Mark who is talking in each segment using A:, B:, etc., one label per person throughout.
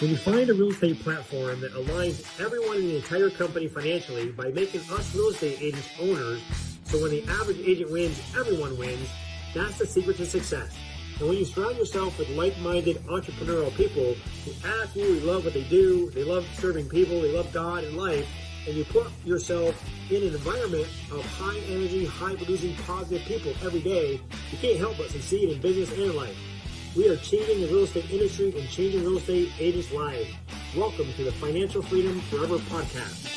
A: When you find a real estate platform that aligns everyone in the entire company financially by making us real estate agents owners, so when the average agent wins, everyone wins, that's the secret to success. And when you surround yourself with like-minded entrepreneurial people who absolutely love what they do, they love serving people, they love God and life, and you put yourself in an environment of high energy, high producing, positive people every day, you can't help but succeed in business and life. We are changing the real estate industry and changing real estate agents' lives. Welcome to the Financial Freedom Forever podcast.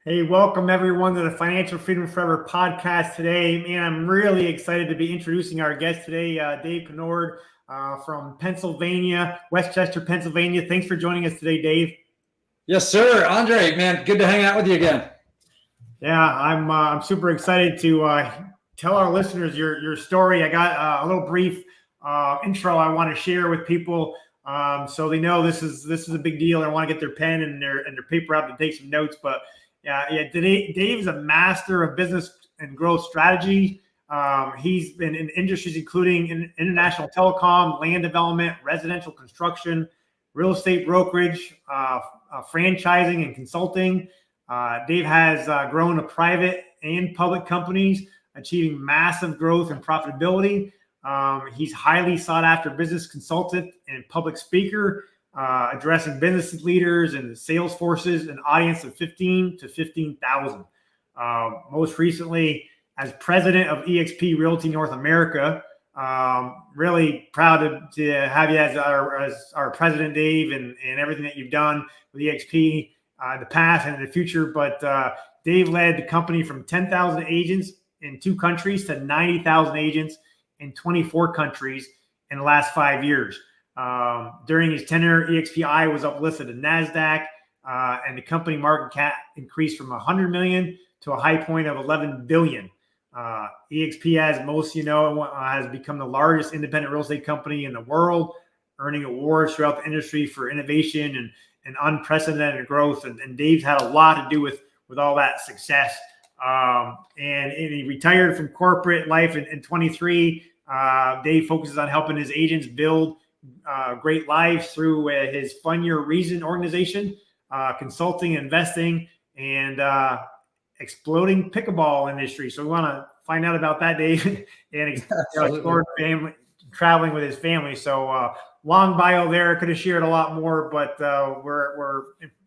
A: Hey, welcome everyone to the Financial Freedom Forever podcast today. Man, I'm really excited to be introducing our guest today, Dave Conord from Pennsylvania, Westchester, Pennsylvania. Thanks for joining us today, Dave.
B: Yes, sir. Andre, man, good to hang out with you again.
A: Yeah, I'm super excited to tell our listeners your story. I got a little brief intro I want to share with people so they know this is a big deal. I want to get their pen and their paper out to take some notes. But Dave's a master of business and growth strategy. He's been in industries including international telecom, land development, residential construction, real estate brokerage, franchising, and consulting. Dave has grown a private and public companies, achieving massive growth and profitability. He's highly sought after business consultant and public speaker, addressing business leaders and sales forces, an audience of 15 to 15,000. Most recently, as president of eXp Realty North America. Really proud to have you as our president, Dave, and everything that you've done with eXp. In the past and in the future, but Dave led the company from 10,000 agents in 2 countries to 90,000 agents in 24 countries in the last 5 years. During his tenure, eXp was uplisted to NASDAQ, and the company market cap increased from 100 million to a high point of 11 billion. eXp, as most has become the largest independent real estate company in the world, earning awards throughout the industry for innovation and unprecedented growth. And Dave's had a lot to do with all that success. And he retired from corporate life in 23. Dave focuses on helping his agents build great lives through his Fund Your Reason organization, consulting, investing, and exploding pickleball industry. So we want to find out about that, Dave, and explore family, traveling with his family. So long bio there. Could have shared a lot more, but we're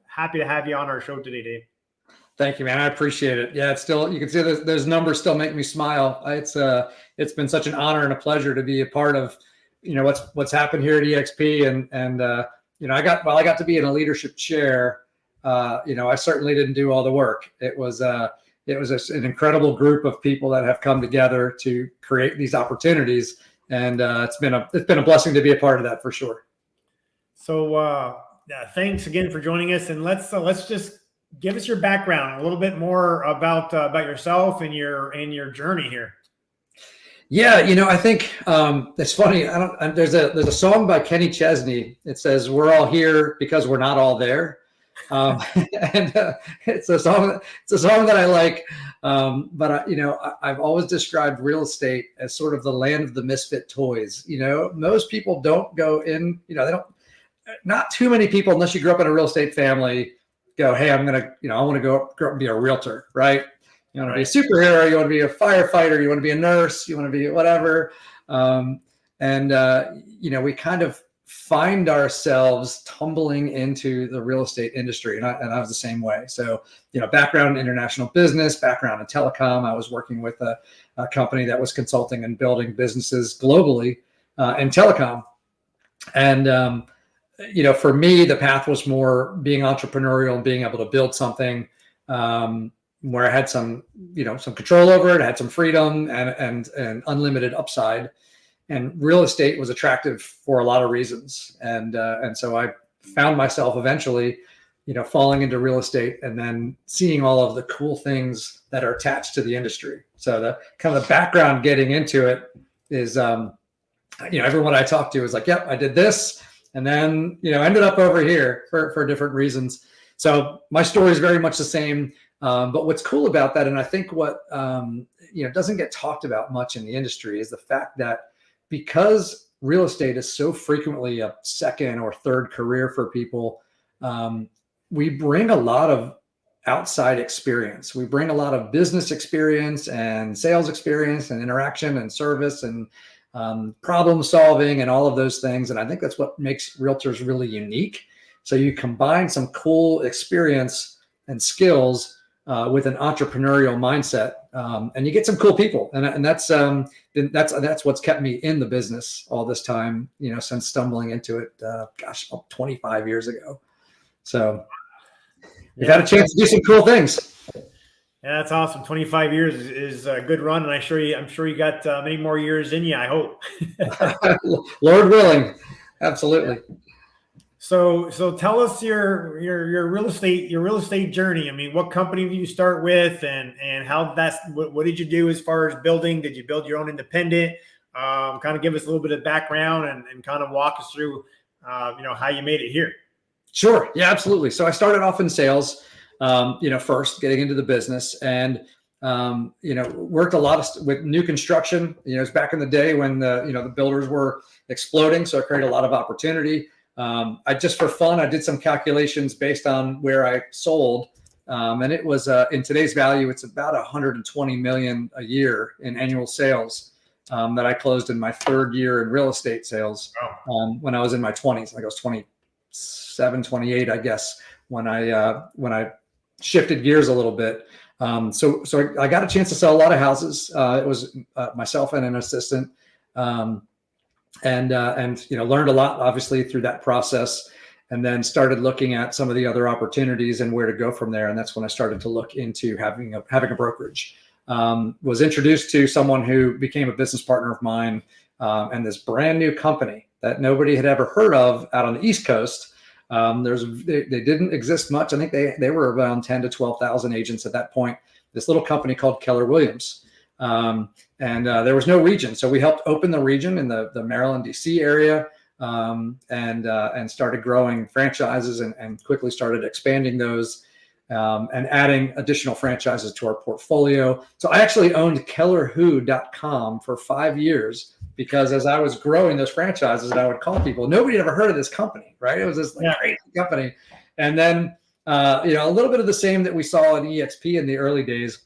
A: happy to have you on our show today, Dave.
B: Thank you, man. I appreciate it. Yeah, it's still, you can see those numbers still make me smile. It's been such an honor and a pleasure to be a part of, what's happened here at eXp. And I got to be in a leadership chair. I certainly didn't do all the work. It was an incredible group of people that have come together to create these opportunities. And it's been a blessing to be a part of that for sure.
A: So thanks again for joining us, and let's just give us your background, a little bit more about yourself and your journey here.
B: Yeah, I think it's funny. There's a song by Kenny Chesney. It says, "We're all here because we're not all there." And it's a song that I like. But I've always described real estate as sort of the land of the misfit toys. Most people don't go in, not too many people, unless you grew up in a real estate family, go, hey, I want to go up and be a realtor, right? You want to be a superhero, you want to be a firefighter, you want to be a nurse, you want to be whatever. We kind of find ourselves tumbling into the real estate industry. And I was the same way. So, background in international business, background in telecom. I was working with a company that was consulting and building businesses globally in telecom. And, for me, the path was more being entrepreneurial and being able to build something where I had some control over it, I had some freedom and unlimited upside. And real estate was attractive for a lot of reasons. And so I found myself eventually, falling into real estate and then seeing all of the cool things that are attached to the industry. So the kind of the background getting into it is, everyone I talked to was like, yep, I did this. And then, ended up over here for different reasons. So my story is very much the same. But what's cool about that, and I think what doesn't get talked about much in the industry, is the fact that because real estate is so frequently a second or third career for people, we bring a lot of outside experience. We bring a lot of business experience and sales experience and interaction and service and problem solving and all of those things. And I think that's what makes realtors really unique. So you combine some cool experience and skills with an entrepreneurial mindset, and you get some cool people. And that's what's kept me in the business all this time, since stumbling into it, 25 years ago. So we've had a chance to do some cool things.
A: Yeah, that's awesome. 25 years is a good run, and I'm sure you got many more years in you, I hope.
B: Lord willing. Absolutely.
A: So tell us your real estate journey. I mean, what company did you start with, and how what did you do as far as building? Did you build your own independent? Kind of give us a little bit of background and kind of walk us through how you made it here.
B: Sure. Yeah, absolutely. So I started off in sales, first getting into the business, and worked a lot with new construction. It was back in the day when the builders were exploding, so I created a lot of opportunity. I just, for fun, I did some calculations based on where I sold, and it was in today's value, it's about 120 million a year in annual sales that I closed in my third year in real estate sales. When I was in my 20s. I was 27, 28, I guess, when I shifted gears a little bit. So I got a chance to sell a lot of houses. It was myself and an assistant. And learned a lot, obviously, through that process, and then started looking at some of the other opportunities and where to go from there. And that's when I started to look into having a brokerage. Was introduced to someone who became a business partner of mine, and this brand new company that nobody had ever heard of out on the East Coast. They didn't exist much. I think they were around 10 to 12,000 agents at that point. This little company called Keller Williams. And there was no region. So we helped open the region in the Maryland, DC area, and started growing franchises and quickly started expanding those, and adding additional franchises to our portfolio. So I actually owned kellerwho.com for 5 years, because as I was growing those franchises, I would call people, nobody had ever heard of this company, right? It was this crazy company. And then, a little bit of the same that we saw in eXp in the early days,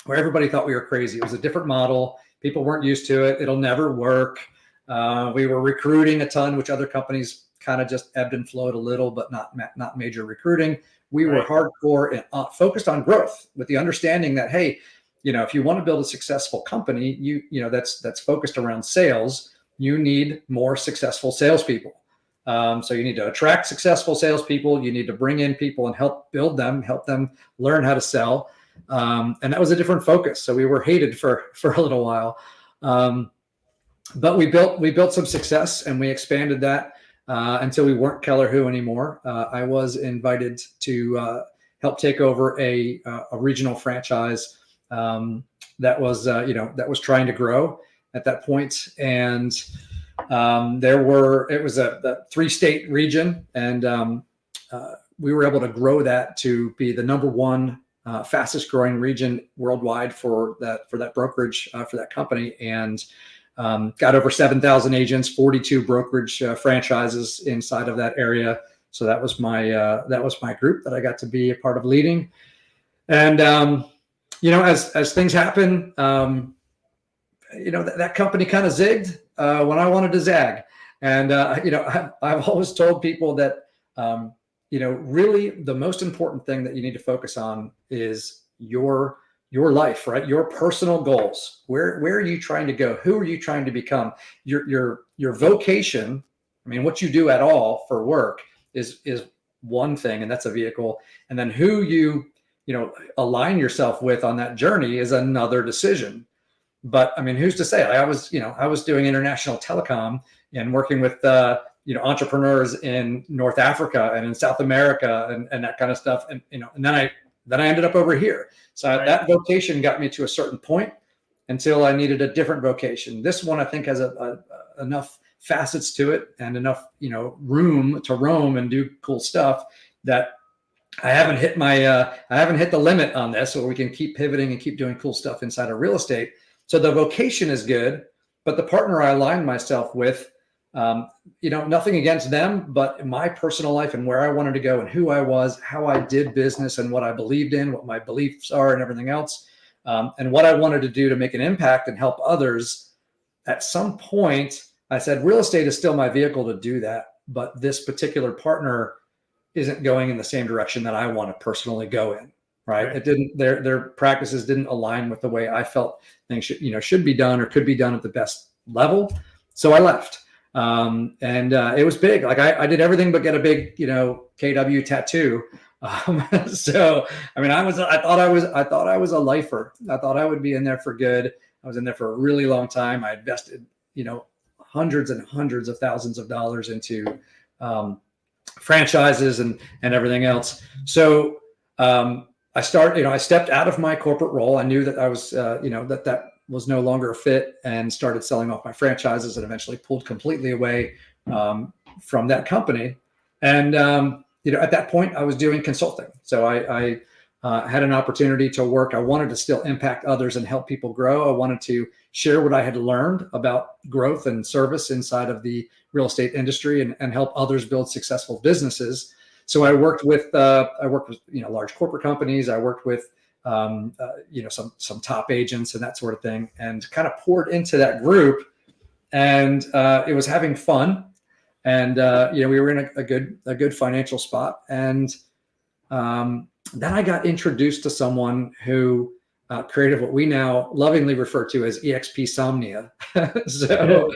B: where everybody thought we were crazy. It was a different model. People weren't used to it. It'll never work. We were recruiting a ton, which other companies kind of just ebbed and flowed a little, but not major recruiting. We were hardcore and focused on growth, with the understanding that, hey, if you want to build a successful company, that's focused around sales, you need more successful salespeople. So you need to attract successful salespeople. You need to bring in people and help build them, help them learn how to sell. And that was a different focus. So we were hated for a little while. But we built some success, and we expanded that until we weren't Keller Who anymore. I was invited to help take over a regional franchise that was trying to grow at that point. And it was a 3-state region, and we were able to grow that to be the number one fastest growing region worldwide for that brokerage, for that company, and got over 7,000 agents, 42 brokerage franchises inside of that area. So that was my group that I got to be a part of leading. And as things happen, that company kind of zigged when I wanted to zag. And I've always told people that really the most important thing that you need to focus on is your life, right? Your personal goals. Where are you trying to go? Who are you trying to become? Your vocation. I mean, what you do at all for work is one thing, and that's a vehicle. And then who you align yourself with on that journey is another decision. But I mean, who's to say? I was doing international telecom and working with entrepreneurs in North Africa and in South America and that kind of stuff. And then I ended up over here. So that vocation got me to a certain point until I needed a different vocation. This one, I think, has enough facets to it and enough, room to roam and do cool stuff that I haven't hit the limit on this, so we can keep pivoting and keep doing cool stuff inside of real estate. So the vocation is good, but the partner I aligned myself with, nothing against them, but my personal life and where I wanted to go and who I was, how I did business and what I believed in, what my beliefs are and everything else, and what I wanted to do to make an impact and help others. At some point, I said, real estate is still my vehicle to do that, but this particular partner isn't going in the same direction that I want to personally go in. Right. It didn't, their practices didn't align with the way I felt things should be done or could be done at the best level. So I left. It was big. Like I did everything but get a big, KW tattoo. So, I mean, I thought I was a lifer. I thought I would be in there for good. I was in there for a really long time. I invested, hundreds and hundreds of thousands of dollars into, franchises and everything else. So, I stepped out of my corporate role. I knew that I was, that was no longer a fit, and started selling off my franchises and eventually pulled completely away from that company. And, at that point I was doing consulting. So I had an opportunity to work. I wanted to still impact others and help people grow. I wanted to share what I had learned about growth and service inside of the real estate industry and help others build successful businesses. So I worked with large corporate companies. I worked with some top agents and that sort of thing, and kind of poured into that group. And it was having fun, and we were in a good financial spot. And then I got introduced to someone who created what we now lovingly refer to as eXp Somnia. So.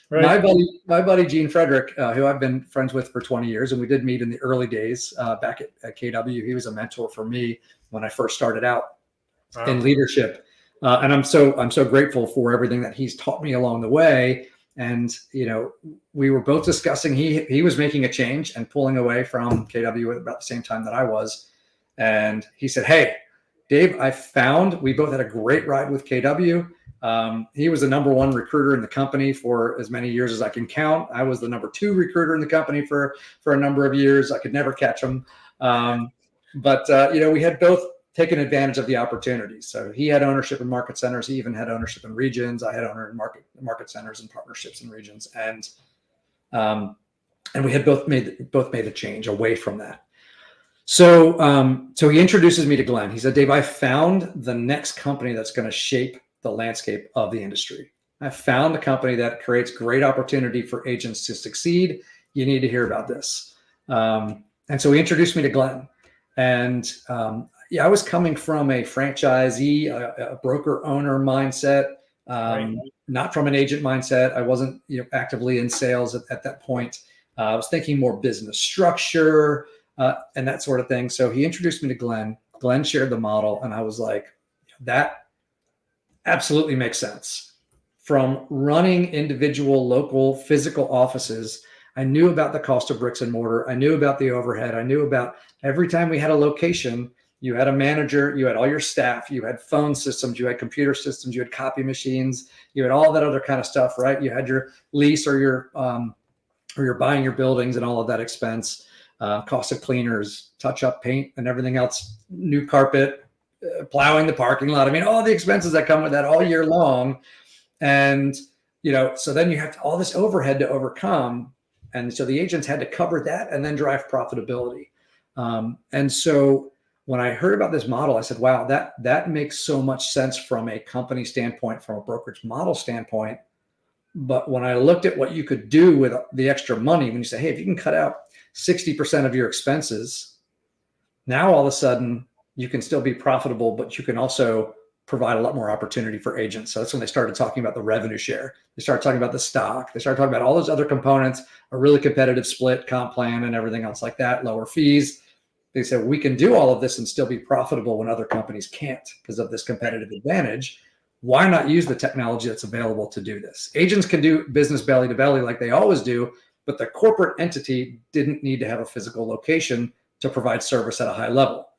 B: Right. My buddy Gene Frederick, who I've been friends with for 20 years, and we did meet in the early days back at KW. He was a mentor for me when I first started out in leadership, and I'm so grateful for everything that he's taught me along the way. And we were both discussing. He was making a change and pulling away from KW at about the same time that I was, and he said, "Hey, Dave, we both had a great ride with KW. He was the number one recruiter in the company for as many years as I can count. I was the number two recruiter in the company for a number of years. I could never catch him. But we had both taken advantage of the opportunities. So he had ownership in market centers. He even had ownership in regions. I had owner in market centers and partnerships in regions. And we had both made a change away from that. So he introduces me to Glenn. He said, "Dave, I found the next company that's going to shape the landscape of the industry. I found the company that creates great opportunity for agents to succeed. You need to hear about this." And so he introduced me to Glenn. And I was coming from a franchisee, a broker owner mindset, not from an agent mindset. I wasn't actively in sales at that point. I was thinking more business structure and that sort of thing. So he introduced me to Glenn. Glenn shared the model, and I was like, that absolutely makes sense. From running individual local physical offices, I knew about the cost of bricks and mortar. I knew about the overhead. I knew about every time we had a location, you had a manager, you had all your staff, you had phone systems, you had computer systems, you had copy machines, you had all that other kind of stuff, right? You had your lease or you're buying your buildings and all of that expense, cost of cleaners, touch up paint and everything else, new carpet, plowing the parking lot. I mean, all the expenses that come with that all year long. And, so then you have all this overhead to overcome. And so the agents had to cover that and then drive profitability. And so when I heard about this model, I said, wow, that makes so much sense from a company standpoint, from a brokerage model standpoint. But when I looked at what you could do with the extra money, when you say, hey, if you can cut out 60% of your expenses, now all of a sudden you can still be profitable, but you can also provide a lot more opportunity for agents. So that's when they started talking about the revenue share. They started talking about the stock. They started talking about all those other components, a really competitive split, comp plan, and everything else like that, lower fees. They said, we can do all of this and still be profitable when other companies can't because of this competitive advantage. Why not use the technology that's available to do this? Agents can do business belly to belly like they always do, but the corporate entity didn't need to have a physical location to provide service at a high level.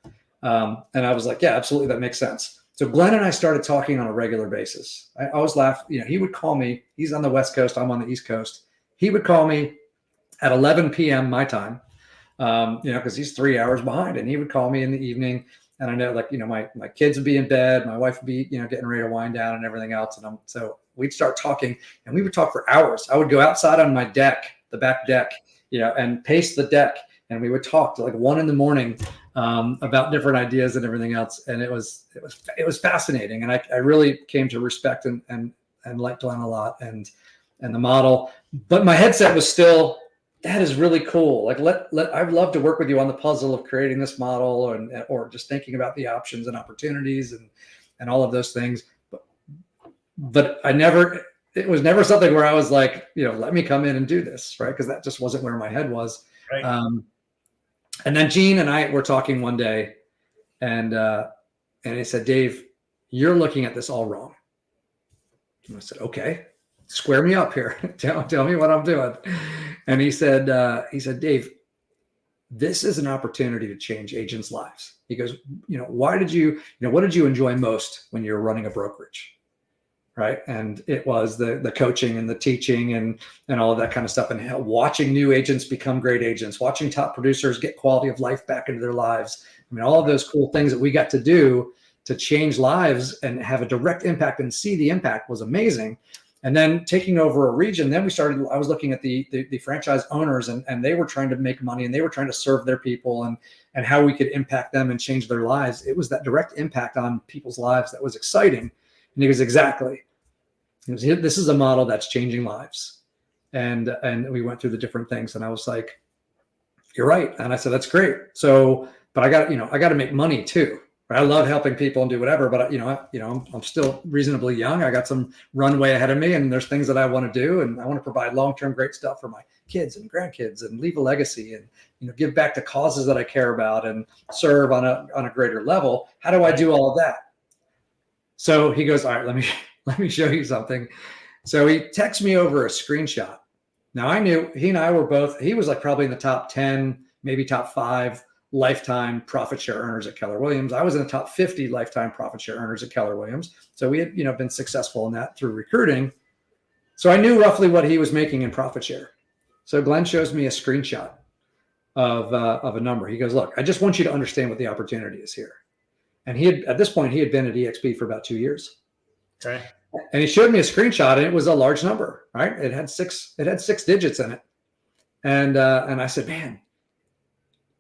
B: And I was like, yeah, absolutely. That makes sense. So Glenn and I started talking on a regular basis. I always laugh. He would call me. He's on the West Coast. I'm on the East Coast. He would call me at 11 p.m. my time. because he's 3 hours behind, and he would call me in the evening. And I know, like, my kids would be in bed, my wife would be, getting ready to wind down and everything else. And so we'd start talking, and we would talk for hours. I would go outside on my deck, the back deck, and pace the deck. And we would talk to like 1 a.m. About different ideas and everything else. And it was fascinating. And I really came to respect and like Glenn a lot and the model. But my headset was still, that is really cool. Like, I'd love to work with you on the puzzle of creating this model or just thinking about the options and opportunities and all of those things. But it was never something where I was like, let me come in and do this, right? Because that just wasn't where my head was.
A: Right.
B: And then Gene and I were talking one day, and he said, "Dave, you're looking at this all wrong." And I said, "Okay, square me up here. tell me what I'm doing." And he said, "Dave, this is an opportunity to change agents' lives." He goes, what did you enjoy most when you were running a brokerage? Right. And it was the coaching and the teaching and all of that kind of stuff, and watching new agents become great agents, watching top producers get quality of life back into their lives. I mean, all of those cool things that we got to do to change lives and have a direct impact and see the impact was amazing. And then taking over a region, then I was looking at the franchise owners, and they were trying to make money, and they were trying to serve their people and how we could impact them and change their lives. It was that direct impact on people's lives that was exciting. And he goes, exactly. This is a model that's changing lives. And we went through the different things, and I was like, you're right. And I said, that's great. So, but I got to make money too. Right? I love helping people and do whatever, but I'm still reasonably young. I got some runway ahead of me, and there's things that I want to do, and I want to provide long-term great stuff for my kids and grandkids, and leave a legacy, and give back to causes that I care about, and serve on a greater level. How do I do all of that? So he goes, all right, let me show you something. So he texts me over a screenshot. Now, I knew he and I were both, he was like probably in the top 10, maybe top 5 lifetime profit share earners at Keller Williams. I was in the top 50 lifetime profit share earners at Keller Williams. So we had, been successful in that through recruiting. So I knew roughly what he was making in profit share. So Glenn shows me a screenshot of a number. He goes, look, I just want you to understand what the opportunity is here. And at this point, he had been at eXp for about 2 years.
A: Okay.
B: And he showed me a screenshot, and it was a large number, right? It had six digits in it. And I said, man,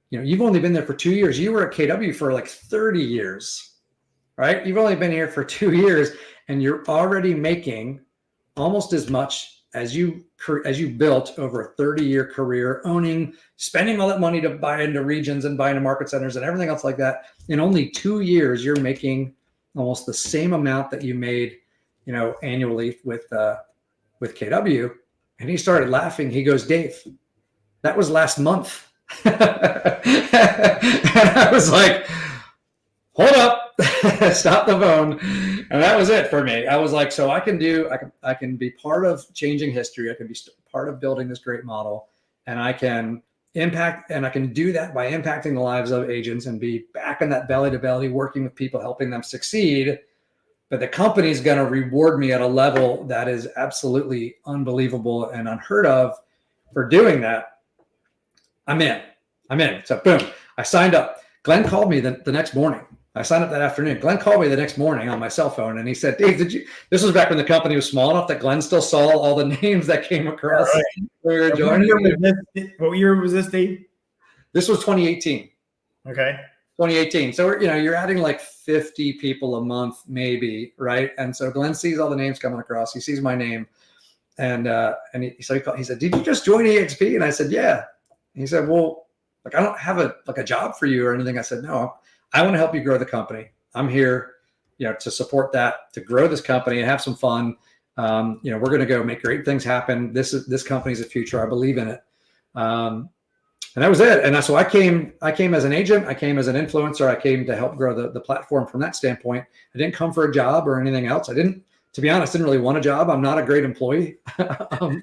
B: you've only been there for 2 years. You were at KW for like 30 years, right? You've only been here for 2 years, and you're already making almost as much as you built over a 30-year career, spending all that money to buy into regions and buy into market centers and everything else like that. In only 2 years, you're making almost the same amount that you made, annually with KW. And he started laughing. He goes, Dave, that was last month. And I was like, hold up, stop the phone. And that was it for me. I was like, so I can be part of changing history. I can be part of building this great model, and I can impact, and I can do that by impacting the lives of agents and be back in that belly to belly, working with people, helping them succeed. But the company's going to reward me at a level that is absolutely unbelievable and unheard of for doing that. I'm in. So boom, I signed up. Glenn called me the next morning. I signed up that afternoon. Glenn called me the next morning on my cell phone, and he said, Dave, this was back when the company was small enough that Glenn still saw all the names that came across.
A: Right.
B: We were joining.
A: What year was this, Dave?
B: This was 2018.
A: Okay.
B: 2018. So you're adding like 50 people a month, maybe, right? And so Glenn sees all the names coming across. He sees my name, and he said, "Did you just join eXp?" And I said, "Yeah." And he said, "Well, like, I don't have a job for you or anything." I said, "No, I want to help you grow the company. I'm here, to support that, to grow this company and have some fun. We're going to go make great things happen. This company's a future. I believe in it." And that was it. And so I came as an agent. I came as an influencer. I came to help grow the platform from that standpoint. I didn't come for a job or anything else. To be honest, didn't really want a job. I'm not a great employee. I'm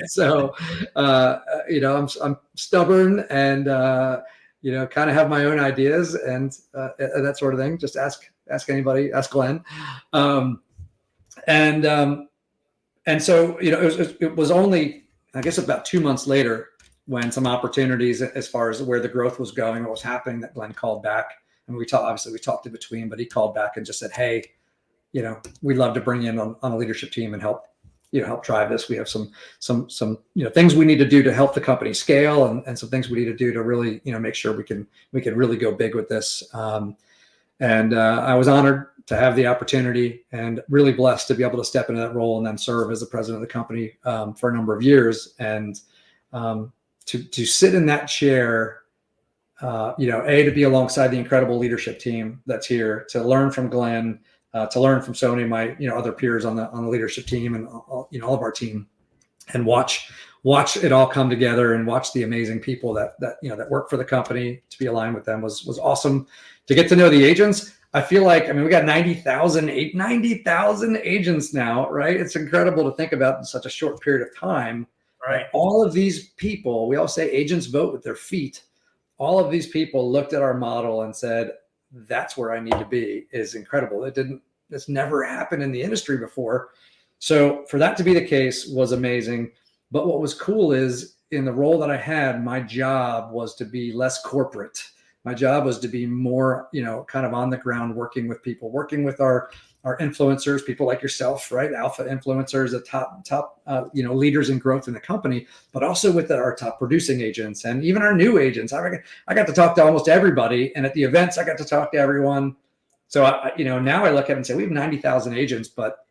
B: stubborn and, kind of have my own ideas and that sort of thing. Just ask anybody, ask Glenn. And so, it was only, I guess, about 2 months later when some opportunities as far as where the growth was going, what was happening, that Glenn called back. And we talked in between, but he called back and just said, hey, we'd love to bring you in on a leadership team and help drive this. We have some things we need to do to help the company scale, and some things we need to do to really, make sure we can really go big with this. And I was honored to have the opportunity and really blessed to be able to step into that role and then serve as the president of the company for a number of years. And to sit in that chair, to be alongside the incredible leadership team that's here, to learn from Glenn, to learn from so many of my other peers on the leadership team and all of our team, and watch it all come together, and watch the amazing people that work for the company, to be aligned with them was awesome. To get to know the agents, I feel like, we got 90,000 agents now, right? It's incredible to think about in such a short period of time.
A: Right.
B: All of these people, we all say agents vote with their feet. All of these people looked at our model and said, that's where I need to be. Is incredible. It's never happened in the industry before. So for that to be the case was amazing. But what was cool is, in the role that I had, my job was to be less corporate. My job was to be more, kind of on the ground, working with people, working with our influencers, people like yourself, right? Alpha influencers, the top leaders in growth in the company, but also with our top producing agents and even our new agents. I got to talk to almost everybody, and at the events, I got to talk to everyone. So now I look at it and say, we have 90,000 agents, but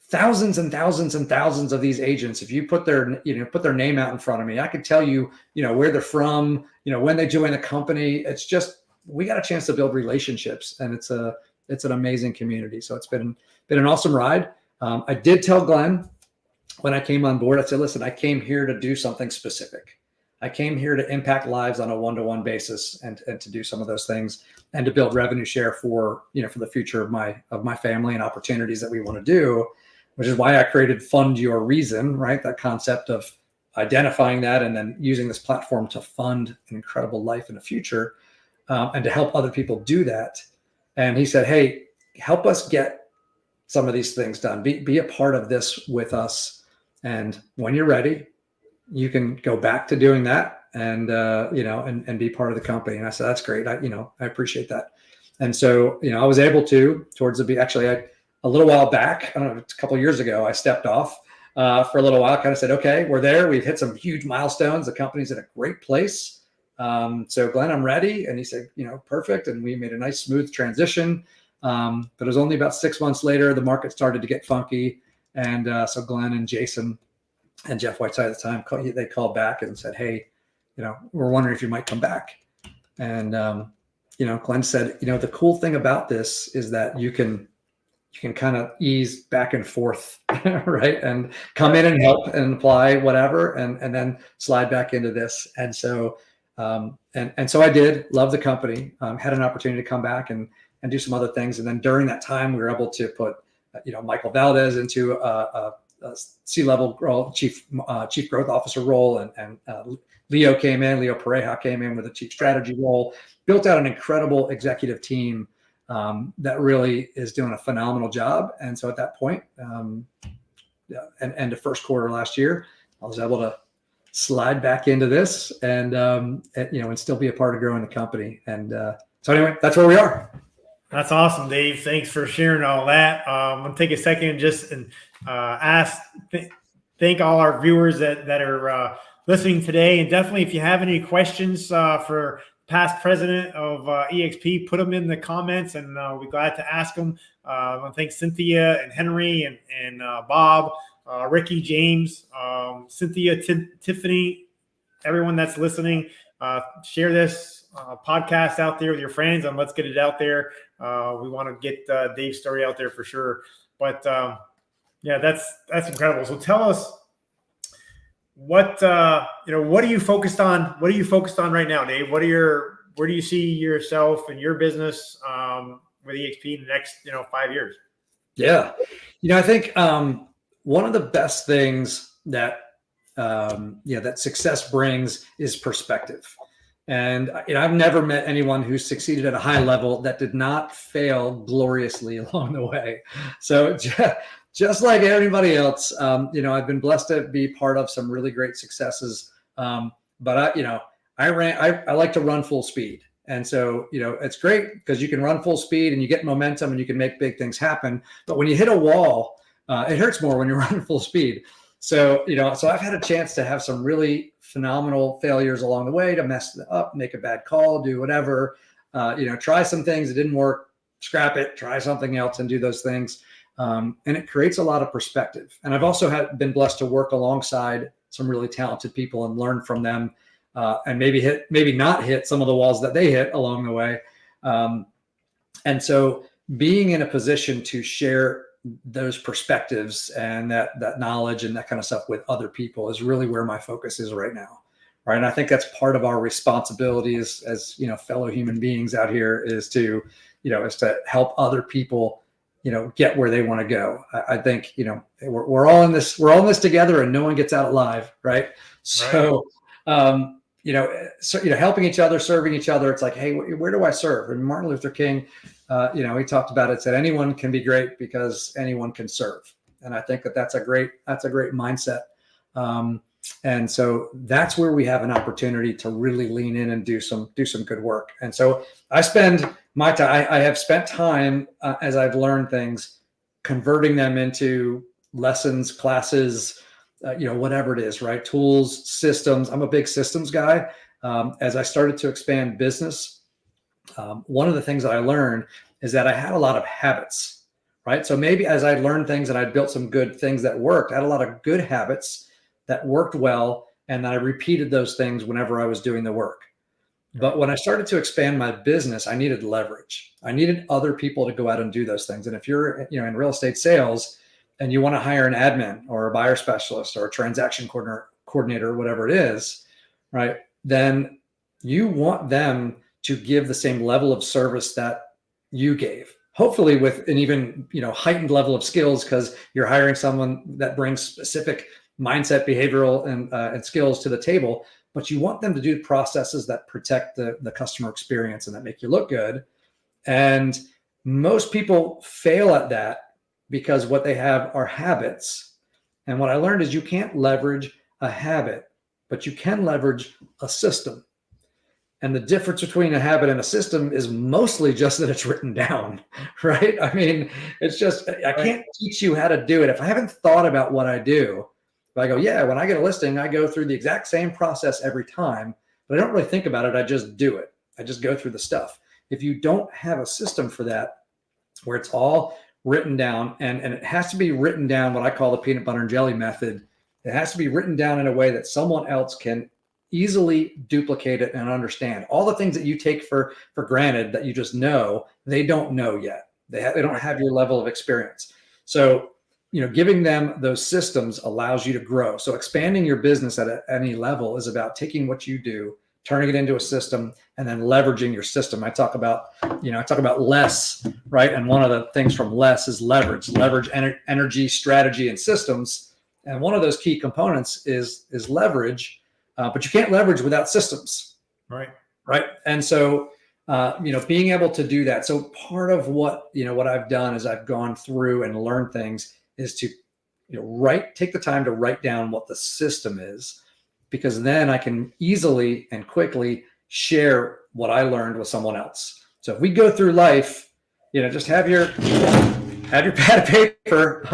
B: thousands and thousands and thousands of these agents, if you put their name out in front of me, I could tell you, where they're from, when they join the company. It's just, we got a chance to build relationships, and it's an amazing community. So it's been an awesome ride. I did tell Glenn when I came on board, I said, listen, I came here to do something specific. I came here to impact lives on a one-to-one basis, and to do some of those things, and to build revenue share for the future of my family and opportunities that we want to do, which is why I created Fund Your Reason, right? That concept of identifying that and then using this platform to fund an incredible life in the future, and to help other people do that. And he said, hey, help us get some of these things done. Be a part of this with us. And when you're ready, you can go back to doing that, and be part of the company. And I said, that's great. I appreciate that. And so, I was able to, a little while back, I don't know, a couple of years ago, I stepped off for a little while, kind of said, okay, we're there. We've hit some huge milestones. The company's in a great place. So Glenn, I'm ready. And he said, perfect. And we made a nice, smooth transition. But it was only about 6 months later, the market started to get funky. And so Glenn and Jason and Jeff Whiteside at the time, they called back and said, hey, we're wondering if you might come back. And, Glenn said, the cool thing about this is that you can kind of ease back and forth, right? And come in and help and apply whatever, and then slide back into this. And so, so I did love the company, had an opportunity to come back and do some other things. And then during that time, we were able to put, Michael Valdez into a C-level role, chief growth officer role. And Leo Pareja came in with a chief strategy role, built out an incredible executive team that really is doing a phenomenal job. And so at that point, and the first quarter last year, I was able to slide back into this and still be a part of growing the company. And so anyway, that's where we are.
A: That's awesome, Dave. Thanks for sharing all that. I'm going to take a second just and thank all our viewers that are listening today. And definitely, if you have any questions for past president of eXp, put them in the comments, and we'll be glad to ask them. I want to thank Cynthia and Henry and Bob, Ricky, James, Cynthia, Tiffany, everyone that's listening. Share this podcast out there with your friends, and let's get it out there. We want to get Dave's story out there for sure. But that's incredible. So tell us what are you focused on? What are you focused on right now, Dave? Where do you see yourself and your business with eXp in the next 5 years?
B: Yeah, I think one of the best things that that success brings is perspective. And I've never met anyone who succeeded at a high level that did not fail gloriously along the way. So just like everybody else, I've been blessed to be part of some really great successes But I like to run full speed. And so, it's great because you can run full speed and you get momentum and you can make big things happen. But when you hit a wall, it hurts more when you're running full speed. So, so I've had a chance to have some really phenomenal failures along the way, to mess it up, make a bad call, do whatever, try some things. It didn't work, scrap it, try something else and do those things. And it creates a lot of perspective. And I've also been blessed to work alongside some really talented people and learn from them, and maybe not hit some of the walls that they hit along the way. And so being in a position to share those perspectives and that knowledge and that kind of stuff with other people is really where my focus is right now. Right. And I think that's part of our responsibility as fellow human beings out here is to help other people, get where they want to go. I think, we're all in this together and no one gets out alive. Right. So, helping each other, serving each other. It's like, hey, where do I serve? And Martin Luther King, he talked about it, said anyone can be great because anyone can serve. And I think that's a great mindset. And so that's where we have an opportunity to really lean in and do some good work. And so I spend my time, I have spent time as I've learned things, converting them into lessons, classes, whatever it is, right? Tools, systems. I'm a big systems guy. As I started to expand business, one of the things that I learned is that I had a lot of habits, right? So maybe as I learned things and I built some good things that worked, I had a lot of good habits that worked well. And I repeated those things whenever I was doing the work. But when I started to expand my business, I needed leverage. I needed other people to go out and do those things. And if you're, in real estate sales and you want to hire an admin or a buyer specialist or a transaction coordinator, whatever it is, right, then you want them to give the same level of service that you gave, hopefully with an even, heightened level of skills, because you're hiring someone that brings specific mindset, behavioral, and skills to the table. But you want them to do processes that protect the customer experience and that make you look good. And most people fail at that because what they have are habits. And what I learned is you can't leverage a habit, but you can leverage a system. And the difference between a habit and a system is mostly just that it's written down, right? I mean, it's just, I can't teach you how to do it if I haven't thought about what I do. But I go, yeah, when I get a listing, I go through the exact same process every time, but I don't really think about it. I just do it. I just go through the stuff. If you don't have a system for that, where it's all written down, and it has to be written down, what I call the peanut butter and jelly method. It has to be written down in a way that someone else can easily duplicate it and understand. All the things that you take for granted that you just know, they don't know yet. They don't have your level of experience. So, giving them those systems allows you to grow. So expanding your business at any level is about taking what you do, turning it into a system, and then leveraging your system. I talk about less, right? And one of the things from less is leverage energy, strategy, and systems. And one of those key components is leverage, but you can't leverage without systems. Right. And so, being able to do that. So part of what I've done is I've gone through and learned things is to, take the time to write down what the system is, because then I can easily and quickly share what I learned with someone else. So if we go through life, just have your pad of paper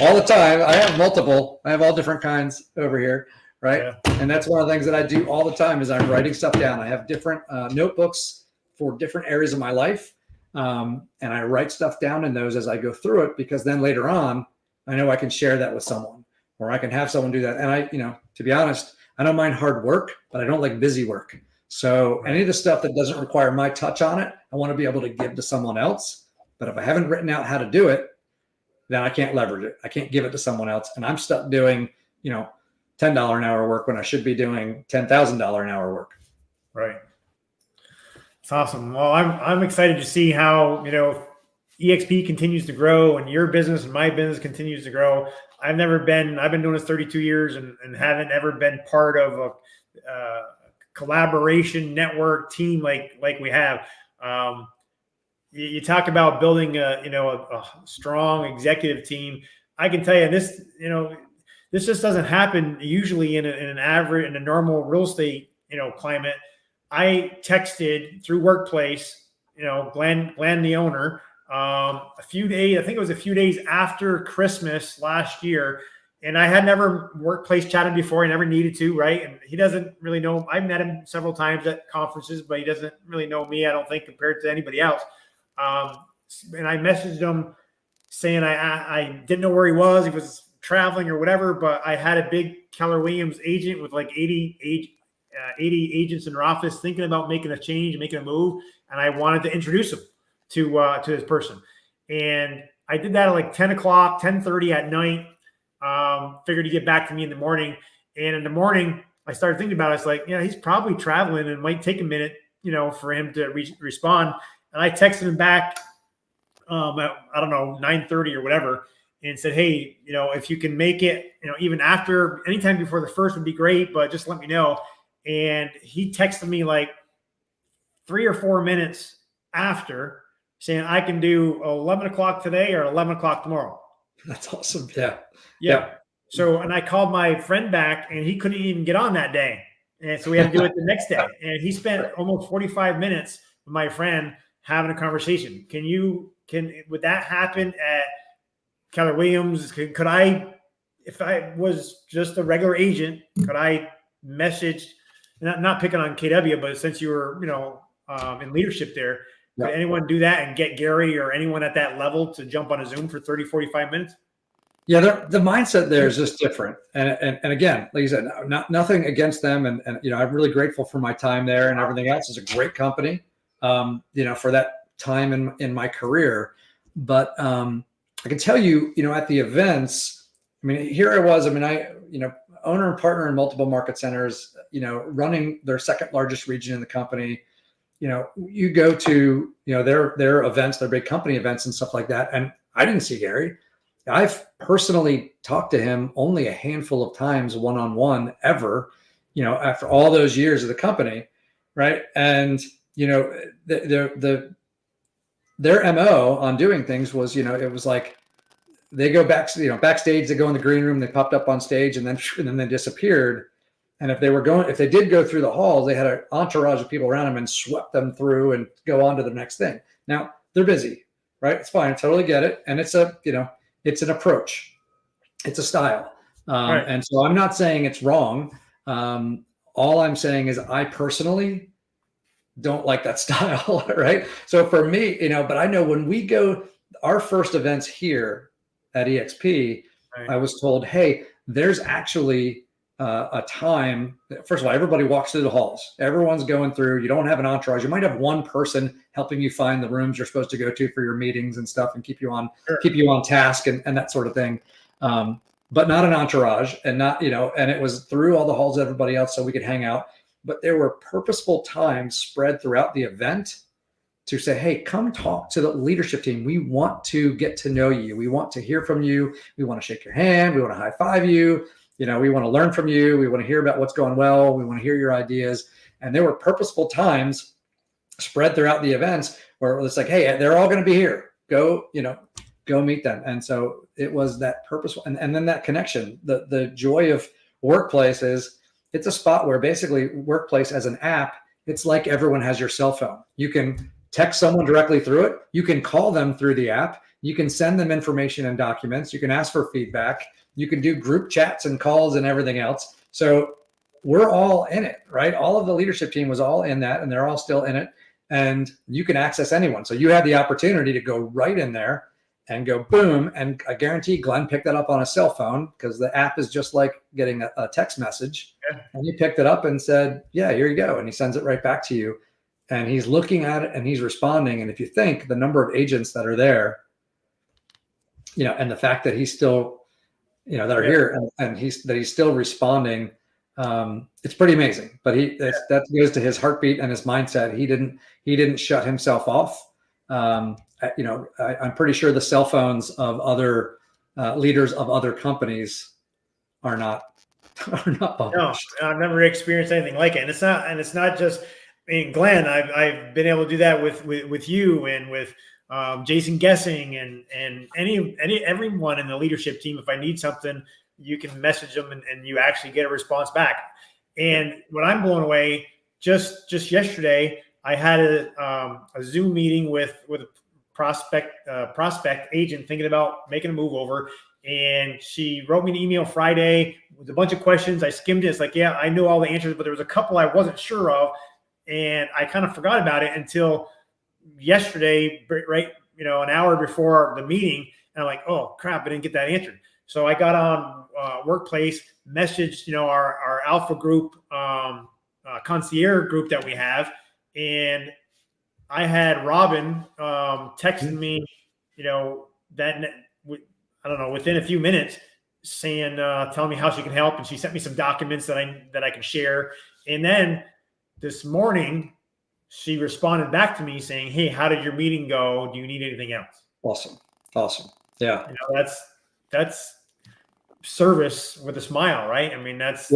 B: all the time. I have multiple. I have all different kinds over here, right? Yeah. And that's one of the things that I do all the time is I'm writing stuff down. I have different notebooks for different areas of my life, and I write stuff down in those as I go through it, because then later on, I know I can share that with someone, or I can have someone do that. And I, to be honest, I don't mind hard work, but I don't like busy work. So any of the stuff that doesn't require my touch on it, I want to be able to give to someone else. But if I haven't written out how to do it, then I can't leverage it. I can't give it to someone else. And I'm stuck doing, $10 an hour work when I should be doing $10,000 an hour work.
A: Right. It's awesome. Well, I'm excited to see how, eXp continues to grow and your business and my business continues to grow. I've been doing this 32 years and haven't ever been part of a collaboration network team like we have. You talk about building a strong executive team. I can tell you this this just doesn't happen usually in a normal real estate, climate. I texted through Workplace, Glenn, the owner, a few days, I think it was a few days after Christmas last year. And I had never Workplace chatted before. I never needed to, right? And he doesn't really know. I've met him several times at conferences, but he doesn't really know me, I don't think, compared to anybody else. And I messaged him saying I didn't know where he was. He was traveling or whatever, but I had a big Keller Williams agent with like 80 agents in their office thinking about making a change, making a move. And I wanted to introduce him to this person. And I did that at like 10 o'clock, 10:30 at night. Figured he'd get back to me in the morning. And in the morning, I started thinking about it. It's like, he's probably traveling and it might take a minute, for him to respond. And I texted him back, at, I don't know, 9:30 or whatever, and said, hey, if you can make it, even after, anytime before the first would be great, but just let me know. And he texted me like 3 or 4 minutes after saying, I can do 11 o'clock today or 11 o'clock tomorrow.
B: That's awesome. Yeah.
A: So, and I called my friend back and he couldn't even get on that day. And so we had to do it the next day. And he spent almost 45 minutes with my friend having a conversation. Would that happen at Keller Williams? Could I, if I was just a regular agent, could I message, not picking on KW, but since you were, in leadership there, could anyone do that and get Gary or anyone at that level to jump on a Zoom for 30, 45 minutes?
B: Yeah, the mindset there is just different. And again, like you said, nothing against them. And I'm really grateful for my time there and everything else. It's a great company, for that time in my career. But I can tell you, at the events, here I was, owner and partner in multiple market centers, running their second largest region in the company. You go to, their events, their big company events and stuff like that. And I didn't see Gary. I've personally talked to him only a handful of times one-on-one ever, after all those years of the company. Right. And, their MO on doing things was, it was like they go backstage, they go in the green room, they popped up on stage and then they disappeared. And if they did go through the halls, they had an entourage of people around them and swept them through and go on to the next thing. Now they're busy, right? It's fine. I totally get it. And it's it's an approach. It's a style. Right. And so I'm not saying it's wrong. All I'm saying is I personally don't like that style, right? So for me, but I know when we go, our first events here at eXp, right, I was told, hey, there's actually a time. First of all, everybody walks through the halls. Everyone's going through. You don't have an entourage. You might have one person helping you find the rooms you're supposed to go to for your meetings and stuff, and keep you on task and that sort of thing. But not an entourage, and not and it was through all the halls of everybody else, so we could hang out. But there were purposeful times spread throughout the event to say, hey, come talk to the leadership team. We want to get to know you. We want to hear from you. We want to shake your hand. We want to high five you. We want to learn from you. We want to hear about what's going well. We want to hear your ideas. And there were purposeful times spread throughout the events where it's like, hey, they're all going to be here. Go meet them. And so it was that purposeful. And then that connection, the joy of Workplace is it's a spot where basically Workplace as an app, it's like everyone has your cell phone. You can text someone directly through it. You can call them through the app. You can send them information and documents. You can ask for feedback. You can do group chats and calls and everything else. So we're all in it, right? All of the leadership team was all in that, and they're all still in it. And you can access anyone. So you had the opportunity to go right in there and go boom. And I guarantee Glenn picked that up on a cell phone, because the app is just like getting a text message. Yeah. And he picked it up and said, yeah, here you go. And he sends it right back to you. And he's looking at it and he's responding. And if you think the number of agents that are there, and the fact that he's still, that are here and he's still responding, it's pretty amazing. But that goes to his heartbeat and his mindset. He didn't shut himself off. I'm pretty sure the cell phones of other leaders of other companies are not published.
A: No, I've never experienced anything like it. And it's not just, Glenn, I've been able to do that with you and with Jason Guessing and everyone in the leadership team. If I need something, you can message them and you actually get a response back. And what I'm blown away, just yesterday, I had a Zoom meeting with a prospect agent thinking about making a move over. And she wrote me an email Friday with a bunch of questions. I skimmed it. It's like, yeah, I know all the answers, but there was a couple I wasn't sure of. And I kind of forgot about it until yesterday, right? An hour before the meeting. And I'm like, oh crap, I didn't get that answered. So I got on Workplace, messaged, our alpha group, concierge group that we have. And I had Robin texting me, that I don't know, within a few minutes, saying, telling me how she can help, and she sent me some documents that I can share. And then this morning, she responded back to me saying, "Hey, how did your meeting go? Do you need anything else?"
B: Awesome. Yeah,
A: that's service with a smile, right? I mean, that's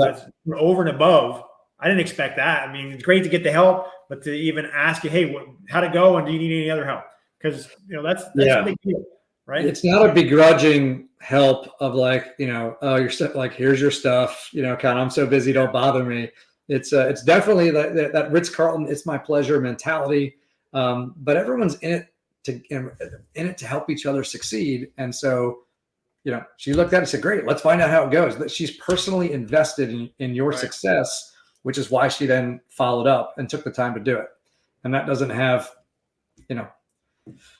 A: over and above. I didn't expect that. I mean, it's great to get the help, but to even ask you, "Hey, how'd it go? And do you need any other help?" Because that's a big deal. Right.
B: It's not a begrudging help of like, oh, you're like, here's your stuff, kind of, I'm so busy, don't bother me. It's definitely that Ritz-Carlton, it's my pleasure mentality. But everyone's in it to help each other succeed. And so, she looked at it and said, great, let's find out how it goes. That she's personally invested in your success, which is why she then followed up and took the time to do it. And that doesn't have,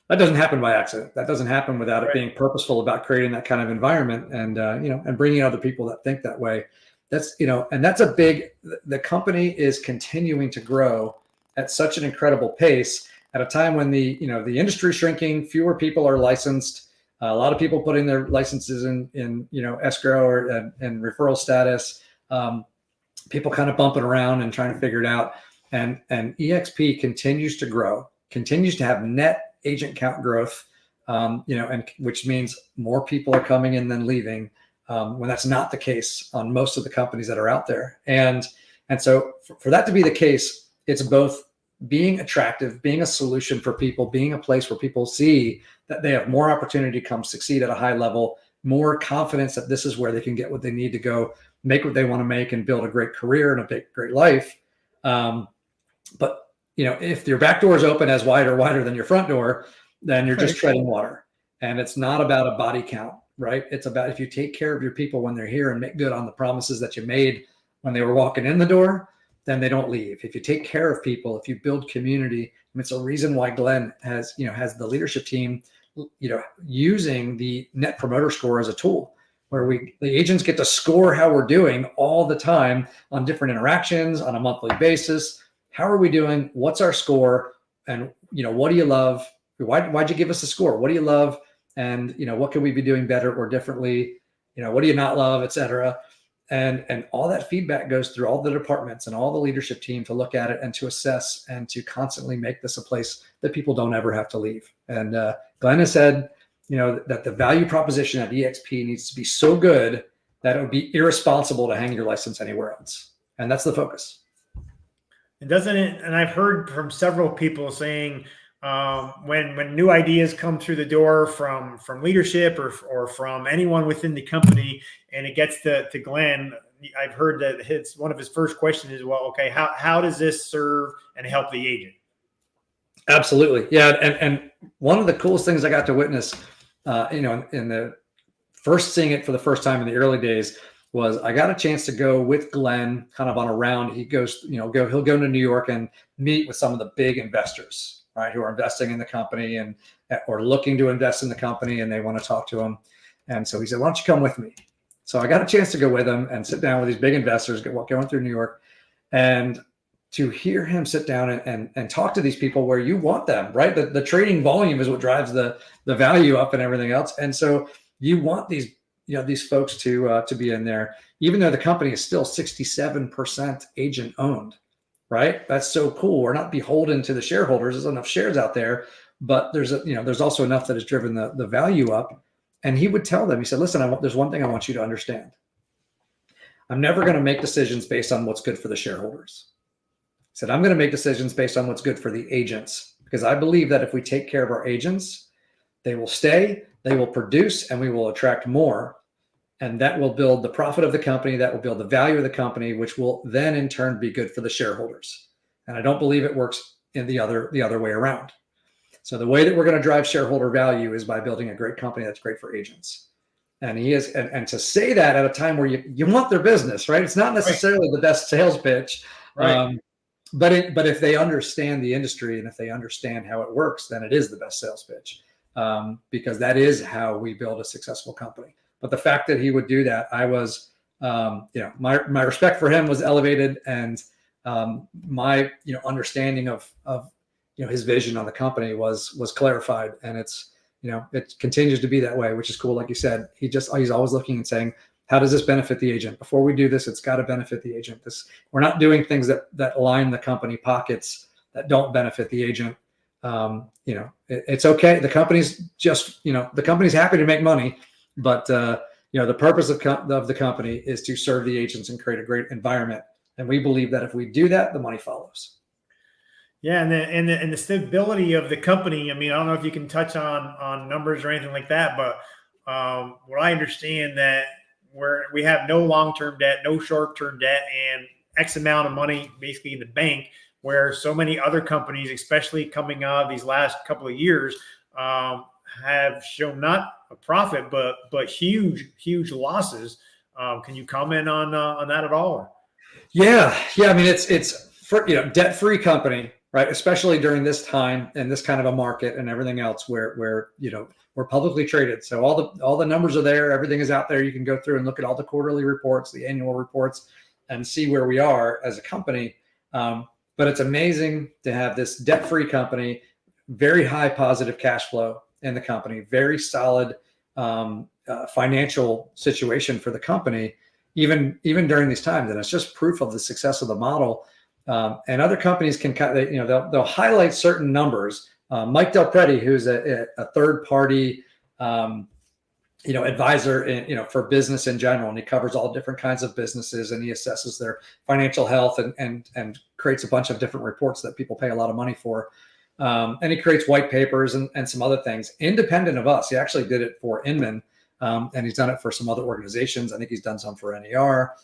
B: that doesn't happen by accident. That doesn't happen without it being purposeful about creating that kind of environment and, and bringing other people that think that way. That's, and that's the company is continuing to grow at such an incredible pace at a time when the industry is shrinking, fewer people are licensed. A lot of people putting their licenses in escrow or and referral status. People kind of bumping around and trying to figure it out. And eXp continues to grow, continues to have net agent count growth, and which means more people are coming in than leaving, when that's not the case on most of the companies that are out there. And so for that to be the case, it's both being attractive, being a solution for people, being a place where people see that they have more opportunity to come succeed at a high level, more confidence that this is where they can get what they need to go make what they want to make and build a great career and a great life. But if your back door is open as wider than your front door, then you're just treading water. And it's not about a body count, right? It's about if you take care of your people when they're here and make good on the promises that you made when they were walking in the door, then they don't leave. If you take care of people, if you build community, it's a reason why Glenn has the leadership team, using the Net Promoter Score as a tool where the agents get to score how we're doing all the time on different interactions on a monthly basis. How are we doing? What's our score? And, what do you love? Why'd you give us a score? What do you love? And, what can we be doing better or differently? What do you not love, et cetera? And all that feedback goes through all the departments and all the leadership team to look at it and to assess and to constantly make this a place that people don't ever have to leave. And Glenn has said, that the value proposition at eXp needs to be so good that it would be irresponsible to hang your license anywhere else. And that's the focus.
A: And I've heard from several people saying when new ideas come through the door from leadership or from anyone within the company, and it gets to Glenn, I've heard that one of his first questions is, well, okay, how does this serve and help the agent?
B: Absolutely, yeah. And one of the coolest things I got to witness, in the first seeing it for the first time in the early days, was I got a chance to go with Glenn kind of on a round. He goes, he'll go to New York and meet with some of the big investors, right, who are investing in the company or looking to invest in the company, and they want to talk to him. And so he said, why don't you come with me? So I got a chance to go with him and sit down with these big investors going through New York, and to hear him sit down and talk to these people where you want them, right? The trading volume is what drives the value up and everything else. And so you want these folks to be in there, even though the company is still 67% agent owned, right? That's so cool. We're not beholden to the shareholders. There's enough shares out there, but there's also enough that has driven the value up. And he would tell them, he said, listen, there's one thing I want you to understand. I'm never going to make decisions based on what's good for the shareholders. He said, I'm going to make decisions based on what's good for the agents, because I believe that if we take care of our agents, they will stay, they will produce, and we will attract more. And that will build the profit of the company, that will build the value of the company, which will then in turn be good for the shareholders. And I don't believe it works in the other way around. So the way that we're going to drive shareholder value is by building a great company that's great for agents. And he is, and to say that at a time where you want their business, right? It's not necessarily the best sales pitch,
A: Right.
B: but if they understand the industry and if they understand how it works, then it is the best sales pitch, because that is how we build a successful company. But the fact that he would do that, I was, my respect for him was elevated, and my understanding of his vision on the company was clarified, and it continues to be that way, which is cool. Like you said, he's always looking and saying, how does this benefit the agent? Before we do this, it's got to benefit the agent. We're not doing things that line the company pockets that don't benefit the agent. It's okay. The company's the company's happy to make money, but the purpose of the company is to serve the agents and create a great environment. And we believe that if we do that, the money follows.
A: Yeah, and the stability of the company. I mean, I don't know if you can touch on numbers or anything like that, but what I understand that we have no long-term debt, no short-term debt, and X amount of money basically in the bank, where so many other companies, especially coming out of these last couple of years, have shown not a profit, but huge losses. Can you comment on that at all?
B: Yeah. I mean, it's for debt-free company, right? Especially during this time and this kind of a market and everything else where we're publicly traded. So all the numbers are there. Everything is out there. You can go through and look at all the quarterly reports, the annual reports, and see where we are as a company. But it's amazing to have this debt-free company, very high positive cash flow in the company, very solid financial situation for the company, even during these times. And it's just proof of the success of the model. And other companies can they'll highlight certain numbers. Mike Del Prete, who's a third party advisor for business in general, and he covers all different kinds of businesses, and he assesses their financial health and creates a bunch of different reports that people pay a lot of money for. And he creates white papers and some other things independent of us. He actually did it for Inman, and he's done it for some other organizations. I think he's done some for NER.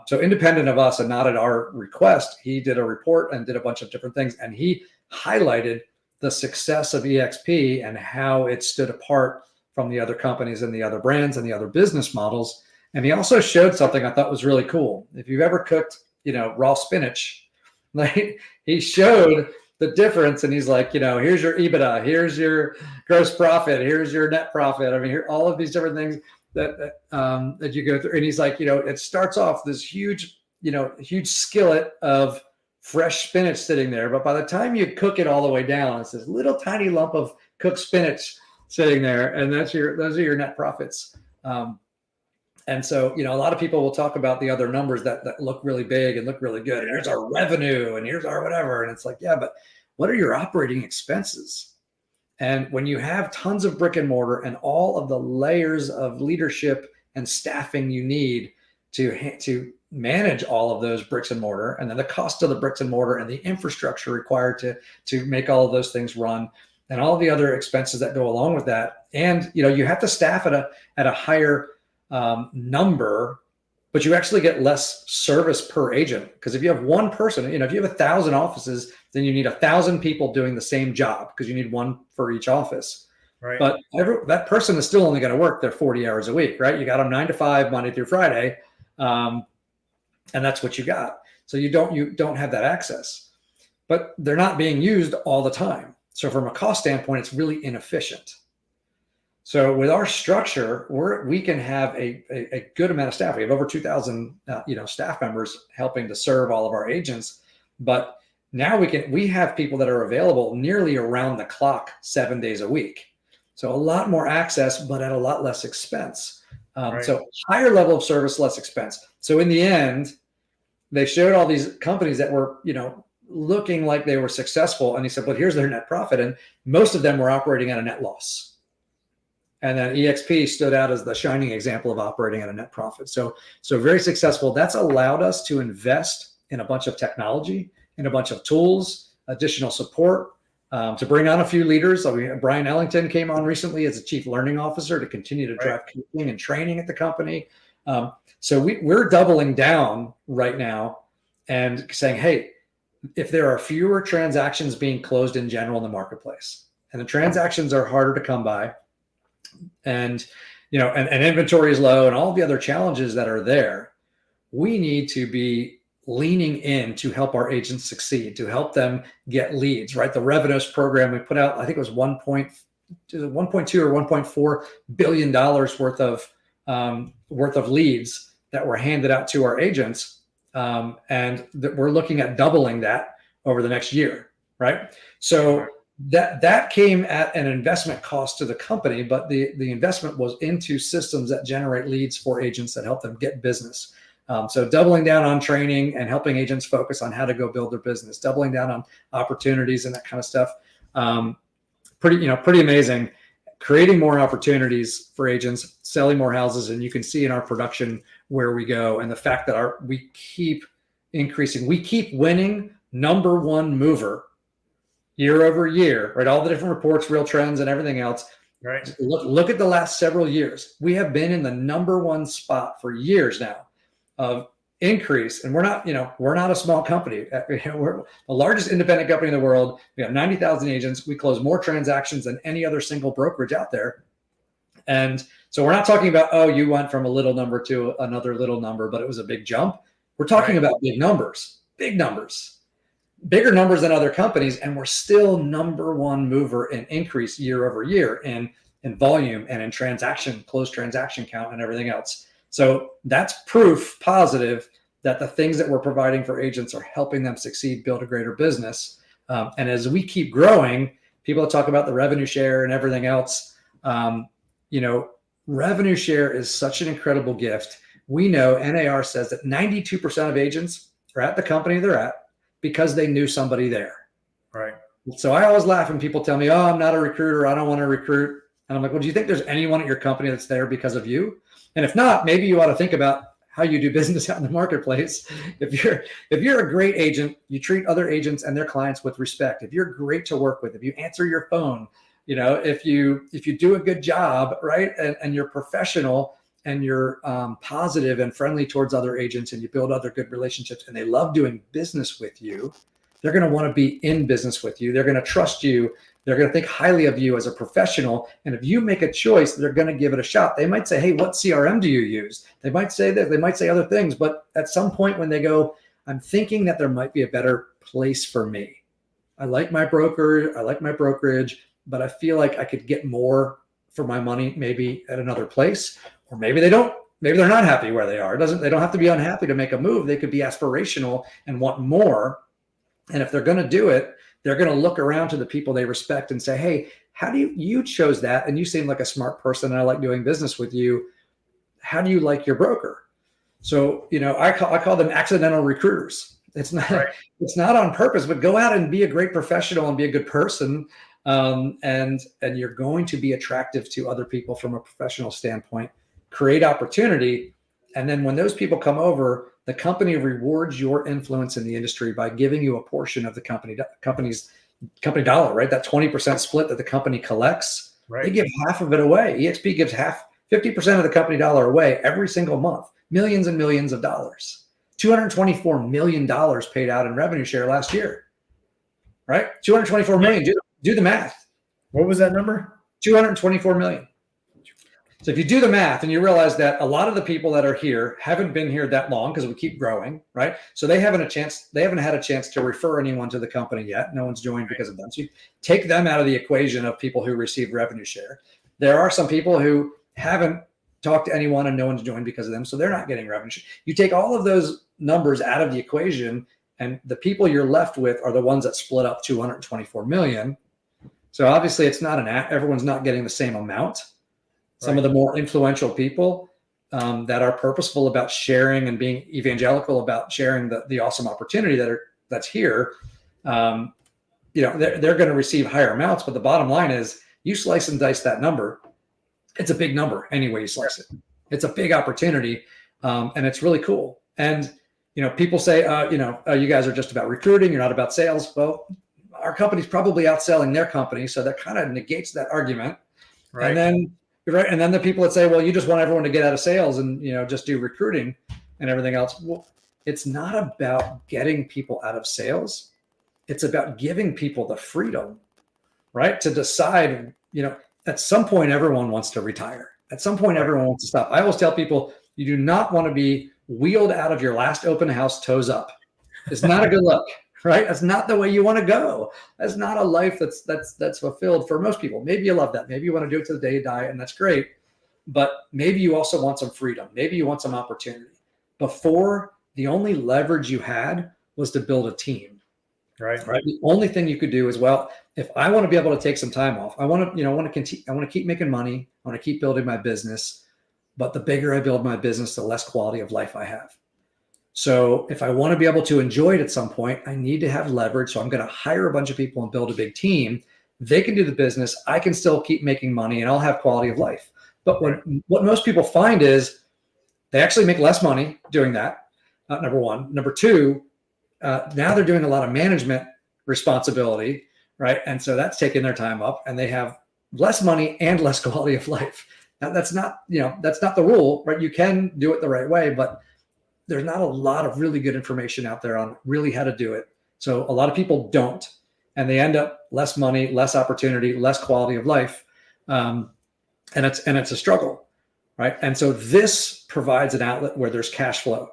B: So independent of us and not at our request, he did a report and did a bunch of different things. And he highlighted the success of eXp and how it stood apart from the other companies and the other brands and the other business models. And he also showed something I thought was really cool. If you've ever cooked, raw spinach, like he showed the difference, and he's like, here's your EBITDA, here's your gross profit, here's your net profit. I mean, here all of these different things that you go through. And he's like, it starts off this huge skillet of fresh spinach sitting there, but by the time you cook it all the way down, it's this little tiny lump of cooked spinach sitting there, and those are your net profits. And so, a lot of people will talk about the other numbers that look really big and look really good. And here's our revenue and here's our whatever. And it's like, yeah, but what are your operating expenses? And when you have tons of brick and mortar and all of the layers of leadership and staffing you need to manage all of those bricks and mortar, and then the cost of the bricks and mortar and the infrastructure required to make all of those things run, and all the other expenses that go along with that. And, you have to staff at a higher number, but you actually get less service per agent. Because if you have one person, if you have 1,000 offices, then you need 1,000 people doing the same job, because you need one for each office. Right. But that person is still only going to work their 40 hours a week, right? You got them 9 to 5, Monday through Friday. And that's what you got. So you don't have that access, but they're not being used all the time. So from a cost standpoint, it's really inefficient. So with our structure, we can have a good amount of staff. We have over 2,000 staff members helping to serve all of our agents. But now we have people that are available nearly around the clock 7 days a week. So a lot more access, but at a lot less expense. Right. So higher level of service, less expense. So in the end, they showed all these companies that were looking like they were successful, and he said, but here's their net profit, and most of them were operating at a net loss. And then eXp stood out as the shining example of operating at a net profit. So very successful. That's allowed us to invest in a bunch of technology, in a bunch of tools, additional support, to bring on a few leaders. So Brian Ellington came on recently as a chief learning officer to continue to drive coaching and training at the company. So we're doubling down right now and saying, hey, if there are fewer transactions being closed in general in the marketplace, and the transactions are harder to come by, and and inventory is low, and all the other challenges that are there, we need to be leaning in to help our agents succeed, to help them get leads, right? The Revenos program we put out, I think it was 1.2 or $1.4 billion worth of leads that were handed out to our agents. And we're looking at doubling that over the next year, right? So that came at an investment cost to the company, but the investment was into systems that generate leads for agents that help them get business. So doubling down on training and helping agents focus on how to go build their business, doubling down on opportunities and that kind of stuff. Pretty amazing. Creating more opportunities for agents, selling more houses, and you can see in our production where we go, and the fact that we keep increasing, we keep winning number one mover year over year, right? All the different reports, real trends, and everything else.
A: Right.
B: Look at the last several years. We have been in the number one spot for years now of increase, and we're not a small company. We're the largest independent company in the world. We have 90,000 agents. We close more transactions than any other single brokerage out there. And so we're not talking about, oh, you went from a little number to another little number, but it was a big jump. We're talking about big numbers, bigger numbers than other companies. And we're still number one mover in increase year over year in volume and in closed transaction count and everything else. So that's proof positive that the things that we're providing for agents are helping them succeed, build a greater business. And as we keep growing, people talk about the revenue share and everything else. Revenue share is such an incredible gift. We know NAR says that 92% of agents are at the company they're at because they knew somebody there.
A: Right.
B: So I always laugh when people tell me, oh, I'm not a recruiter, I don't want to recruit. And I'm like, well, do you think there's anyone at your company that's there because of you? And if not, maybe you ought to think about how you do business out in the marketplace. If you're a great agent, you treat other agents and their clients with respect. If you're great to work with, if you answer your phone, if you do a good job, right, and you're professional and you're positive and friendly towards other agents, and you build other good relationships, and they love doing business with you, they're going to want to be in business with you. They're going to trust you. They're going to think highly of you as a professional. And if you make a choice, they're going to give it a shot. They might say, hey, what CRM do you use? They might say that. They might say other things. But at some point when they go, I'm thinking that there might be a better place for me. I like my broker. I like my brokerage, but I feel like I could get more for my money maybe at another place. Or maybe they don't. Maybe they're not happy where they are. They don't have to be unhappy to make a move. They could be aspirational and want more. And if they're going to do it, they're going to look around to the people they respect and say, hey, how do you chose that? And you seem like a smart person, and I like doing business with you. How do you like your broker? So, I call them accidental recruiters. It's not on purpose, but go out and be a great professional and be a good person. And you're going to be attractive to other people from a professional standpoint, create opportunity. And then when those people come over, the company rewards your influence in the industry by giving you a portion of the company dollar, right? That 20% split that the company collects, They give half of it away. eXp gives 50% of the company dollar away every single month, millions and millions of dollars. $224 million paid out in revenue share last year, right? 224 million. Do the math.
A: What was that number?
B: 224 million. So if you do the math and you realize that a lot of the people that are here haven't been here that long because we keep growing, right? So they haven't had a chance to refer anyone to the company yet. No one's joined because of them. So you take them out of the equation of people who receive revenue share. There are some people who haven't talked to anyone and no one's joined because of them. So they're not getting revenue share. You take all of those numbers out of the equation, and the people you're left with are the ones that split up 224 million. So obviously it's not everyone's not getting the same amount. Some of the more influential people that are purposeful about sharing and being evangelical about sharing the awesome opportunity that's here, they're going to receive higher amounts. But the bottom line is, you slice and dice that number, it's a big number any way you slice it. It's a big opportunity, and it's really cool. And people say, you guys are just about recruiting, you're not about sales. Well, our company's probably outselling their company. So that kind of negates that argument.
A: Right.
B: And then, right. And then the people that say, well, you just want everyone to get out of sales and, just do recruiting and everything else. Well, it's not about getting people out of sales. It's about giving people the freedom, right? To decide, at some point, everyone wants to retire. At some point, everyone wants to stop. I always tell people, you do not want to be wheeled out of your last open house toes up. It's not a good look, right? That's not the way you want to go. That's not a life that's fulfilled for most people. Maybe you love that. Maybe you want to do it to the day you die, and that's great. But maybe you also want some freedom. Maybe you want some opportunity. Before, the only leverage you had was to build a team. Right. The only thing you could do is, well, if I want to be able to take some time off, I want to keep making money. I want to keep building my business. But the bigger I build my business, the less quality of life I have. So if I want to be able to enjoy it at some point, I need to have leverage. So I'm going to hire a bunch of people and build a big team. They can do the business. I can still keep making money and I'll have quality of life. But what most people find is they actually make less money doing that. Number one. Number two, now they're doing a lot of management responsibility, right? And so that's taking their time up, and they have less money and less quality of life. Now, that's not the rule, right? You can do it the right way, but there's not a lot of really good information out there on really how to do it. So a lot of people don't, and they end up less money, less opportunity, less quality of life. And it's a struggle, right? And so this provides an outlet where there's cash flow,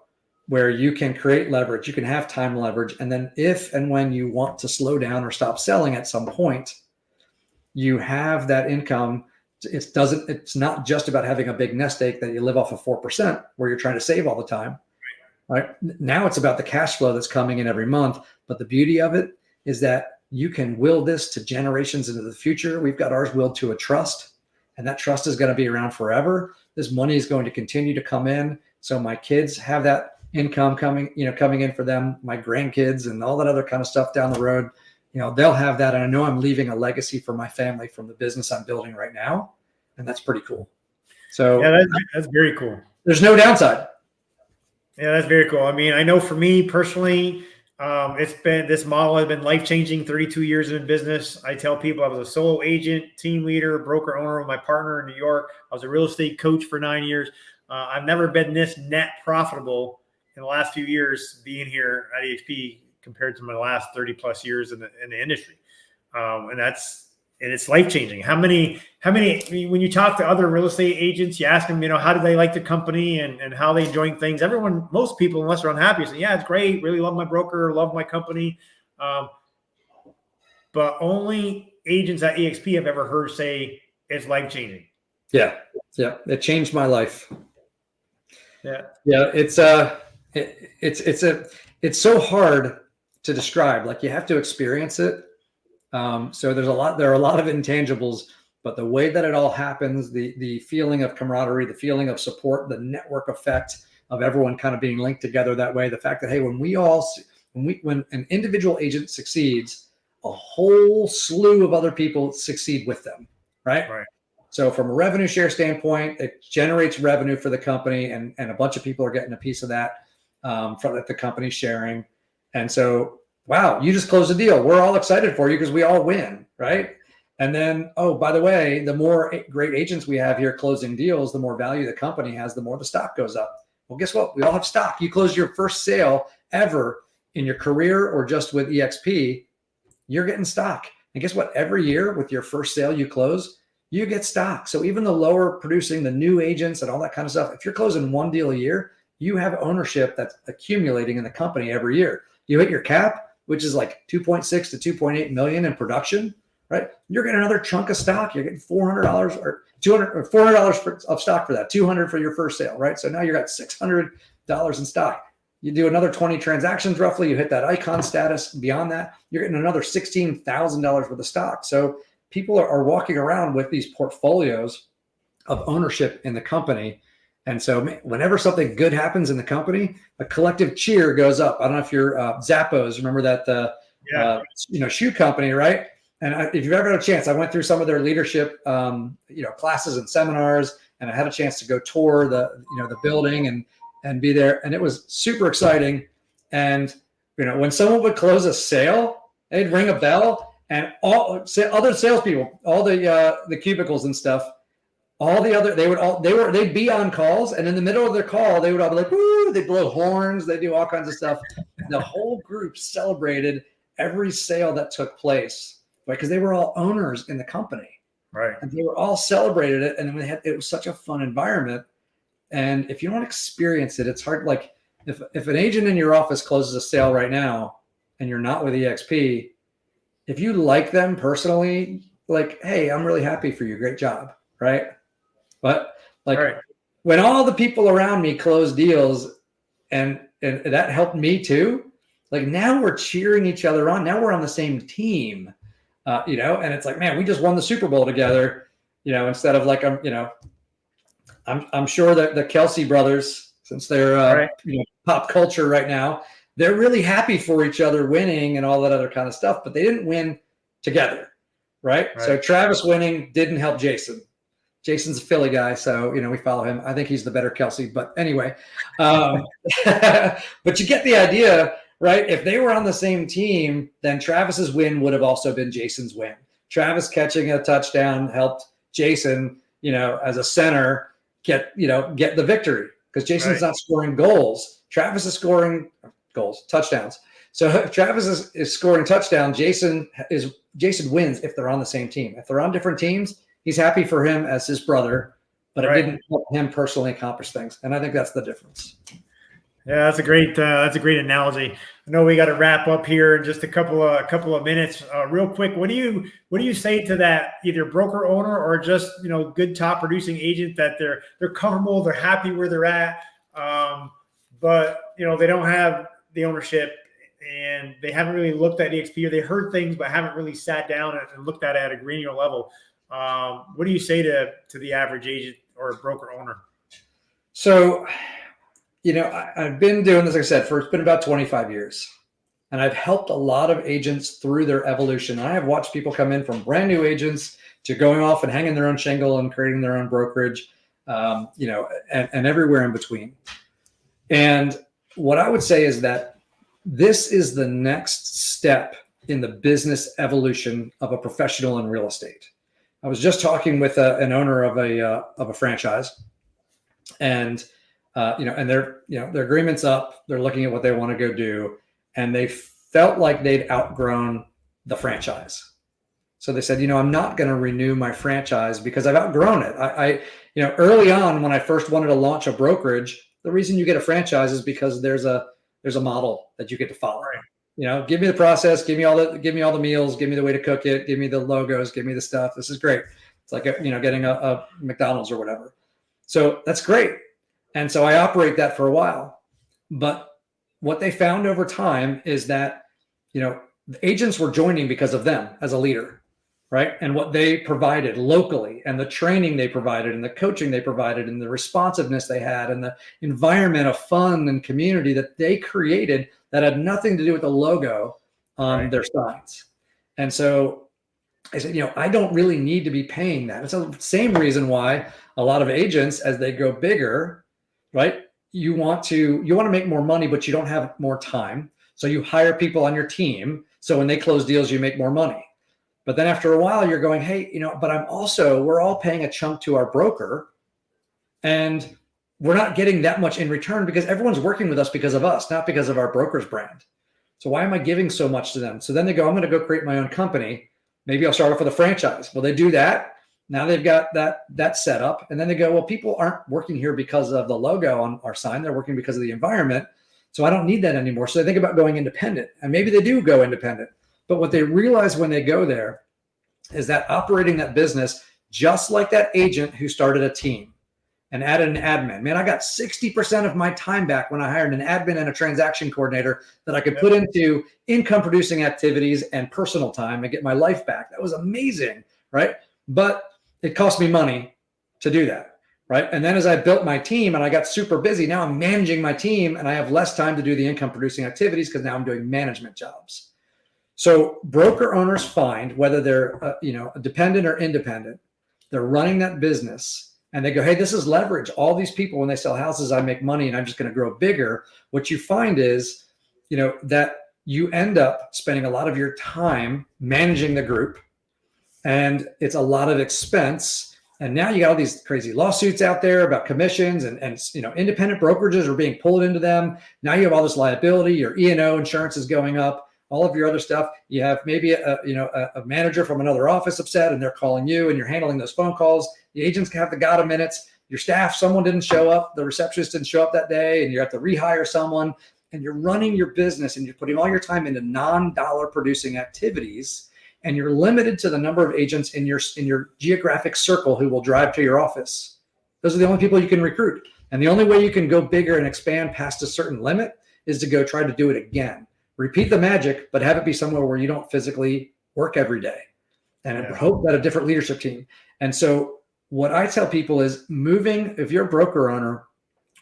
B: where you can create leverage, you can have time leverage. And then if and when you want to slow down or stop selling at some point, you have that income. It's not just about having a big nest egg that you live off of 4% where you're trying to save all the time, right? Now it's about the cash flow that's coming in every month. But the beauty of it is that you can will this to generations into the future. We've got ours willed to a trust, and that trust is going to be around forever. This money is going to continue to come in. So my kids have that income coming in for them, my grandkids and all that other kind of stuff down the road, they'll have that. And I know I'm leaving a legacy for my family from the business I'm building right now. And that's pretty cool. So
A: yeah, that's very cool.
B: There's no downside.
A: Yeah, that's very cool. I mean, I know for me personally, this model has been life-changing. 32 years in business. I tell people I was a solo agent, team leader, broker owner with my partner in New York. I was a real estate coach for 9 years. I've never been this net profitable in the last few years being here at eXp compared to my last 30 plus years in the industry. And it's life-changing. How many, when you talk to other real estate agents, you ask them, how do they like the company and how they enjoying things? Most people, unless they're unhappy, say, yeah, it's great. Really love my broker, love my company. But only agents at eXp I've ever heard say it's life-changing.
B: Yeah. Yeah. It changed my life.
A: Yeah.
B: Yeah. It's so hard to describe. Like, you have to experience it. So there are a lot of intangibles, but the way that it all happens, the feeling of camaraderie, the feeling of support, the network effect of everyone kind of being linked together that way. The fact that, hey, when an individual agent succeeds, a whole slew of other people succeed with them. Right.
A: Right.
B: So from a revenue share standpoint, it generates revenue for the company, and a bunch of people are getting a piece of that from the company sharing. And so, wow, you just closed a deal. We're all excited for you because we all win, right? And then, oh, by the way, the more great agents we have here closing deals, the more value the company has, the more the stock goes up. Well, guess what? We all have stock. You closed your first sale ever in your career or just with eXp, you're getting stock. And guess what? Every year with your first sale you close, you get stock. So even the lower producing, the new agents and all that kind of stuff, if you're closing one deal a year, you have ownership that's accumulating in the company every year. You hit your cap, which is like 2.6 to 2.8 million in production, right? You're getting another chunk of stock. You're getting $400 or $200 or $400 of stock for that, $200 for your first sale, right? So now you're at $600 in stock. You do another 20 transactions roughly, you hit that icon status. Beyond that, you're getting another $16,000 worth of stock. So people are walking around with these portfolios of ownership in the company. And so whenever something good happens in the company, a collective cheer goes up. I don't know if you're Zappos, remember that shoe company, right? And if you've ever had a chance, I went through some of their leadership classes and seminars, and I had a chance to go tour the building and be there, and it was super exciting. And when someone would close a sale They'd ring a bell, and all other salespeople, all the cubicles and stuff, they'd be on calls, and in the middle of their call, they would all be like, woo, they blow horns, they do all kinds of stuff. The whole group celebrated every sale that took place, right? Because they were all owners in the company.
A: Right.
B: And they were all celebrated it. And it was such a fun environment. And if you don't experience it, it's hard. Like if an agent in your office closes a sale right now and you're not with eXp, if you like them personally, like, hey, I'm really happy for you. Great job. Right. But like when all the people around me close deals and that helped me too, like now we're cheering each other on. Now we're on the same team. And it's like, man, we just won the Super Bowl together, instead of like, I'm sure that the Kelsey brothers, since they're, pop culture right now, they're really happy for each other winning and all that other kind of stuff, but they didn't win together. Right. So Travis winning didn't help Jason. Jason's a Philly guy. So, we follow him. I think he's the better Kelsey, but anyway, but you get the idea. Right. If they were on the same team, then Travis's win would have also been Jason's win. Travis catching a touchdown helped Jason, as a center get the victory because Jason's not scoring goals. Travis is scoring touchdowns. So if Travis is scoring touchdowns, Jason wins if they're on the same team. If they're on different teams, he's happy for him as his brother, but it didn't help him personally accomplish things. And I think that's the difference.
A: Yeah, that's a great analogy. I know we got to wrap up here in just a couple of minutes. Real quick, what do you say to that either broker owner or just good top producing agent that they're comfortable, they're happy where they're at, but they don't have the ownership and they haven't really looked at eXp or they heard things but haven't really sat down and looked at it at a granular level. What do you say to the average agent or broker owner?
B: So. I've been doing this, like I said, it's been about 25 years. And I've helped a lot of agents through their evolution. I have watched people come in from brand new agents to going off and hanging their own shingle and creating their own brokerage, and everywhere in between. And what I would say is that this is the next step in the business evolution of a professional in real estate. I was just talking with an owner of a franchise, and and their agreement's up. They're looking at what they want to go do, and they felt like they'd outgrown the franchise. So they said, I'm not going to renew my franchise because I've outgrown it. I early on when I first wanted to launch a brokerage, the reason you get a franchise is because there's a model that you get to follow. Right. Give me the process, give me all the meals, give me the way to cook it, give me the logos, give me the stuff. This is great. It's like getting a McDonald's or whatever. So that's great. And so I operate that for a while. But what they found over time is that, the agents were joining because of them as a leader, right? And what they provided locally and the training they provided and the coaching they provided and the responsiveness they had and the environment of fun and community that they created that had nothing to do with the logo on their signs. And so I said, I don't really need to be paying that. It's the same reason why a lot of agents, as they go bigger, right? You want to make more money, but you don't have more time. So you hire people on your team. So when they close deals, you make more money. But then after a while, you're going, hey, but we're all paying a chunk to our broker and we're not getting that much in return because everyone's working with us because of us, not because of our broker's brand. So why am I giving so much to them? So then they go, I'm going to go create my own company. Maybe I'll start off with a franchise. Well, they do that. Now they've got that set up, and then they go, well, people aren't working here because of the logo on our sign. They're working because of the environment. So I don't need that anymore. So they think about going independent, and maybe they do go independent. But what they realize when they go there is that operating that business, just like that agent who started a team and added an admin, man, I got 60% of my time back when I hired an admin and a transaction coordinator that I could put into income producing activities and personal time and get my life back. That was amazing, right? But it cost me money to do that, right? And then as I built my team and I got super busy, now I'm managing my team and I have less time to do the income producing activities because now I'm doing management jobs. So broker owners find whether they're dependent or independent, they're running that business and they go, hey, this is leverage. All these people, when they sell houses, I make money and I'm just going to grow bigger. What you find is, that you end up spending a lot of your time managing the group, and it's a lot of expense. And now you got all these crazy lawsuits out there about commissions, and independent brokerages are being pulled into them. Now you have all this liability. Your E&O insurance is going up. All of your other stuff. You have maybe a manager from another office upset, and they're calling you, and you're handling those phone calls. The agents have the gotta minutes. Your staff, someone didn't show up. The receptionist didn't show up that day, and you have to rehire someone. And you're running your business, and you're putting all your time into non-dollar producing activities. And you're limited to the number of agents in your geographic circle who will drive to your office. Those are the only people you can recruit. And the only way you can go bigger and expand past a certain limit is to go try to do it again. Repeat the magic, but have it be somewhere where you don't physically work every day. And hope that a different leadership team. And so what I tell people is moving, if you're a broker owner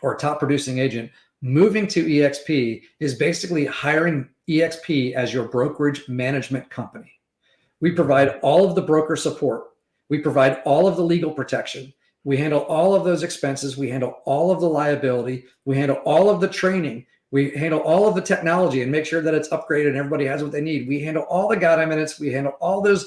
B: or a top producing agent, moving to eXp is basically hiring eXp as your brokerage management company. We provide all of the broker support. We provide all of the legal protection. We handle all of those expenses. We handle all of the liability. We handle all of the training. We handle all of the technology and make sure that it's upgraded and everybody has what they need. We handle all the gotta minutes. We handle all the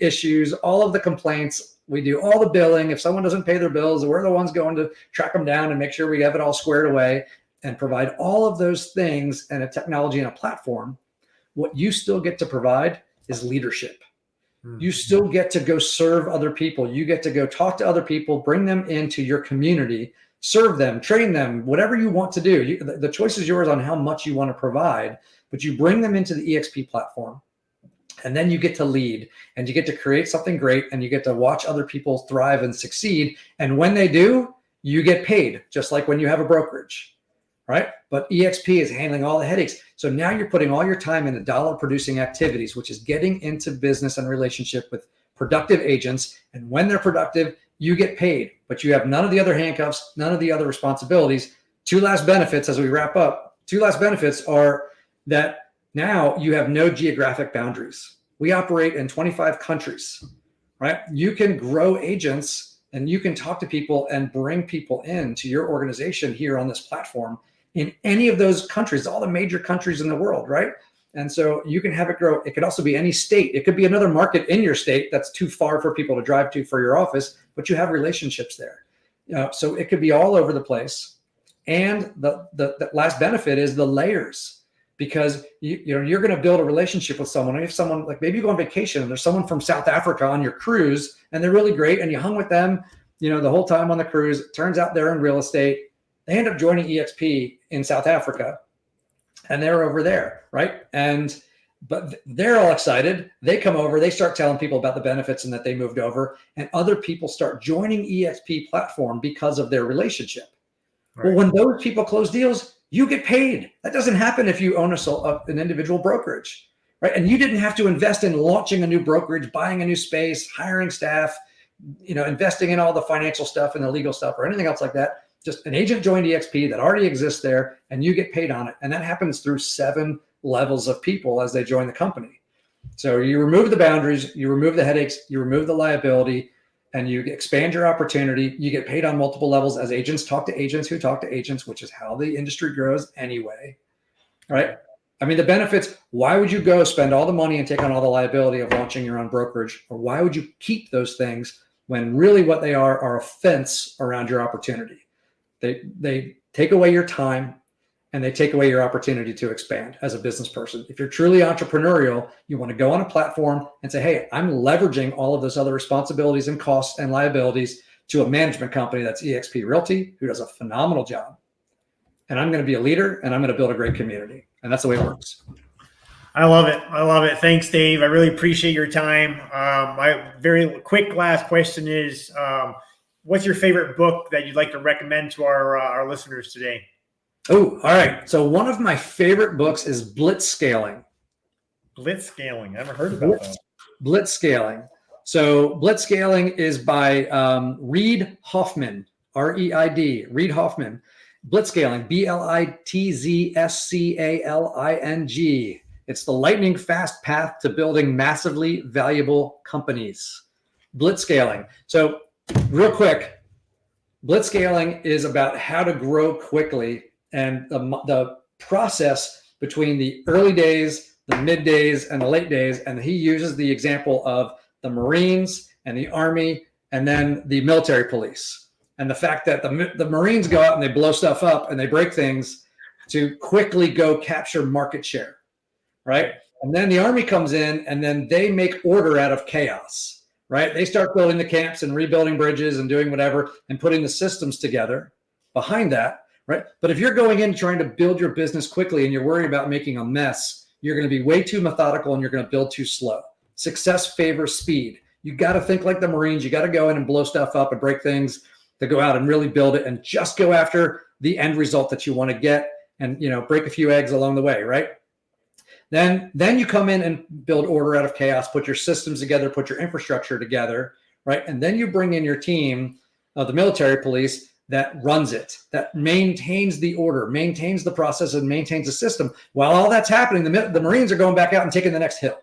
B: issues, all of the complaints. We do all the billing. If someone doesn't pay their bills, we're the ones going to track them down and make sure we have it all squared away and provide all of those things and a technology and a platform. What you still get to provide is leadership. You still get to go serve other people. You get to go talk to other people, bring them into your community, serve them, train them, whatever you want to do. The choice is yours on how much you want to provide, but you bring them into the eXp platform. And then you get to lead, and you get to create something great, and you get to watch other people thrive and succeed. And when they do, you get paid, just like when you have a brokerage, right? But eXp is handling all the headaches. So now you're putting all your time into dollar producing activities, which is getting into business and relationship with productive agents. And when they're productive, you get paid, but you have none of the other handcuffs, none of the other responsibilities. Two last benefits as we wrap up. Two last benefits are that now you have no geographic boundaries. We operate in 25 countries, right? You can grow agents, and you can talk to people and bring people into your organization here on this platform in any of those countries, all the major countries in the world, right? And so you can have it grow. It could also be any state. It could be another market in your state that's too far for people to drive to for your office, but you have relationships there. So it could be all over the place. And the last benefit is the layers, because you're going to build a relationship with someone. And if someone, like maybe you go on vacation and there's someone from South Africa on your cruise and they're really great, and you hung with them, the whole time on the cruise. It turns out they're in real estate. They end up joining eXp in South Africa, and they're over there, right? But they're all excited. They come over, they start telling people about the benefits and that they moved over, and other people start joining eXp platform because of their relationship. Right. Well, when those people close deals, you get paid. That doesn't happen if you own an individual brokerage, right? And you didn't have to invest in launching a new brokerage, buying a new space, hiring staff, investing in all the financial stuff and the legal stuff or anything else like that. Just an agent joined eXp that already exists there, and you get paid on it. And that happens through 7 levels of people as they join the company. So you remove the boundaries, you remove the headaches, you remove the liability, and you expand your opportunity. You get paid on multiple levels as agents talk to agents who talk to agents, which is how the industry grows anyway, right? I mean, the benefits, why would you go spend all the money and take on all the liability of launching your own brokerage? Or why would you keep those things when really what they are a fence around your opportunity? They take away your time, and they take away your opportunity to expand as a business person. If you're truly entrepreneurial, you want to go on a platform and say, hey, I'm leveraging all of those other responsibilities and costs and liabilities to a management company that's eXp Realty, who does a phenomenal job. And I'm going to be a leader, and I'm going to build a great community. And that's the way it works.
A: I love it. I love it. Thanks, Dave. I really appreciate your time. My very quick last question is, what's your favorite book that you'd like to recommend to our listeners today?
B: Oh, all right. So one of my favorite books is Blitzscaling.
A: Blitzscaling. I never heard about that.
B: Blitzscaling. So Blitzscaling is by Reid Hoffman, R-E-I-D, Reid Hoffman. Blitzscaling, B-L-I-T-Z-S-C-A-L-I-N-G. It's the lightning fast path to building massively valuable companies. Blitzscaling. So real quick, Blitzscaling is about how to grow quickly, and the process between the early days, the mid days, and the late days. And he uses the example of the Marines and the Army and then the military police. And the fact that the Marines go out and they blow stuff up and they break things to quickly go capture market share, right? And then the Army comes in and then they make order out of chaos, right? They start building the camps and rebuilding bridges and doing whatever and putting the systems together behind that, right? But if you're going in trying to build your business quickly and you're worried about making a mess, you're going to be way too methodical and you're going to build too slow. Success favors speed. You got to think like the Marines. You got to go in and blow stuff up and break things to go out and really build it and just go after the end result that you want to get and, you know, break a few eggs along the way, right? Then you come in and build order out of chaos, put your systems together, put your infrastructure together, right? And then you bring in your team of the military police that runs it, that maintains the order, maintains the process, and maintains the system. While all that's happening, the Marines are going back out and taking the next hill.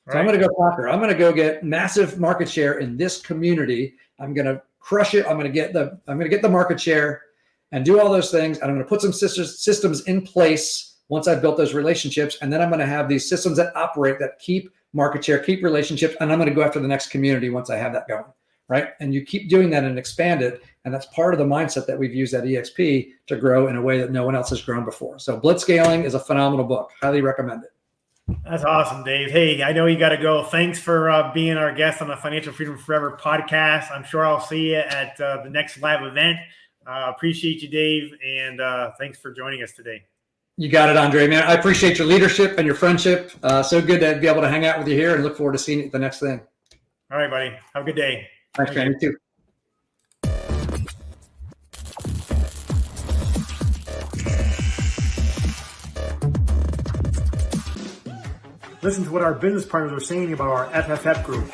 B: So right. I'm going to go conquer. I'm going to go get massive market share in this community. I'm going to crush it. I'm going to get the market share and do all those things. And I'm going to put some systems in place once I've built those relationships. And then I'm going to have these systems that operate, that keep market share, keep relationships. And I'm going to go after the next community once I have that going, right? And you keep doing that and expand it. And that's part of the mindset that we've used at eXp to grow in a way that no one else has grown before. So Blitzscaling is a phenomenal book. Highly recommend it.
A: That's awesome, Dave. Hey, I know you got to go. Thanks for being our guest on the Financial Freedom Forever podcast. I'm sure I'll see you at the next live event. Appreciate you, Dave. And thanks for joining us today.
B: You got it, Andre, man. I appreciate your leadership and your friendship. So good to be able to hang out with you here and look forward to seeing you at the next thing.
A: All right, buddy. Have a good day.
B: Thanks, man. You too.
A: Listen to what our business partners are saying about our FFF group.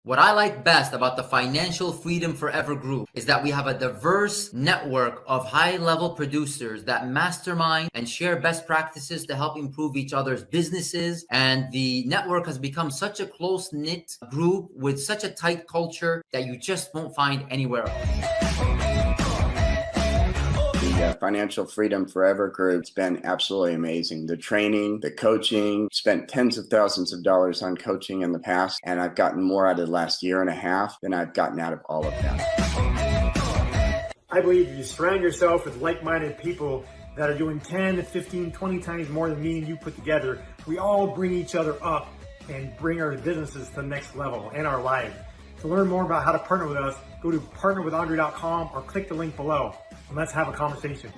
C: What I like best about the Financial Freedom Forever group is that we have a diverse network of high-level producers that mastermind and share best practices to help improve each other's businesses. And the network has become such a close-knit group with such a tight culture that you just won't find anywhere else.
D: The Financial Freedom Forever group's been absolutely amazing. The training, the coaching, spent tens of thousands of dollars on coaching in the past, and I've gotten more out of the last year and a half than I've gotten out of all of that.
A: I believe if you surround yourself with like-minded people that are doing 10, 15, 20 times more than me and you put together, we all bring each other up and bring our businesses to the next level and our lives. To learn more about how to partner with us, go to partnerwithandre.com or click the link below and let's have a conversation.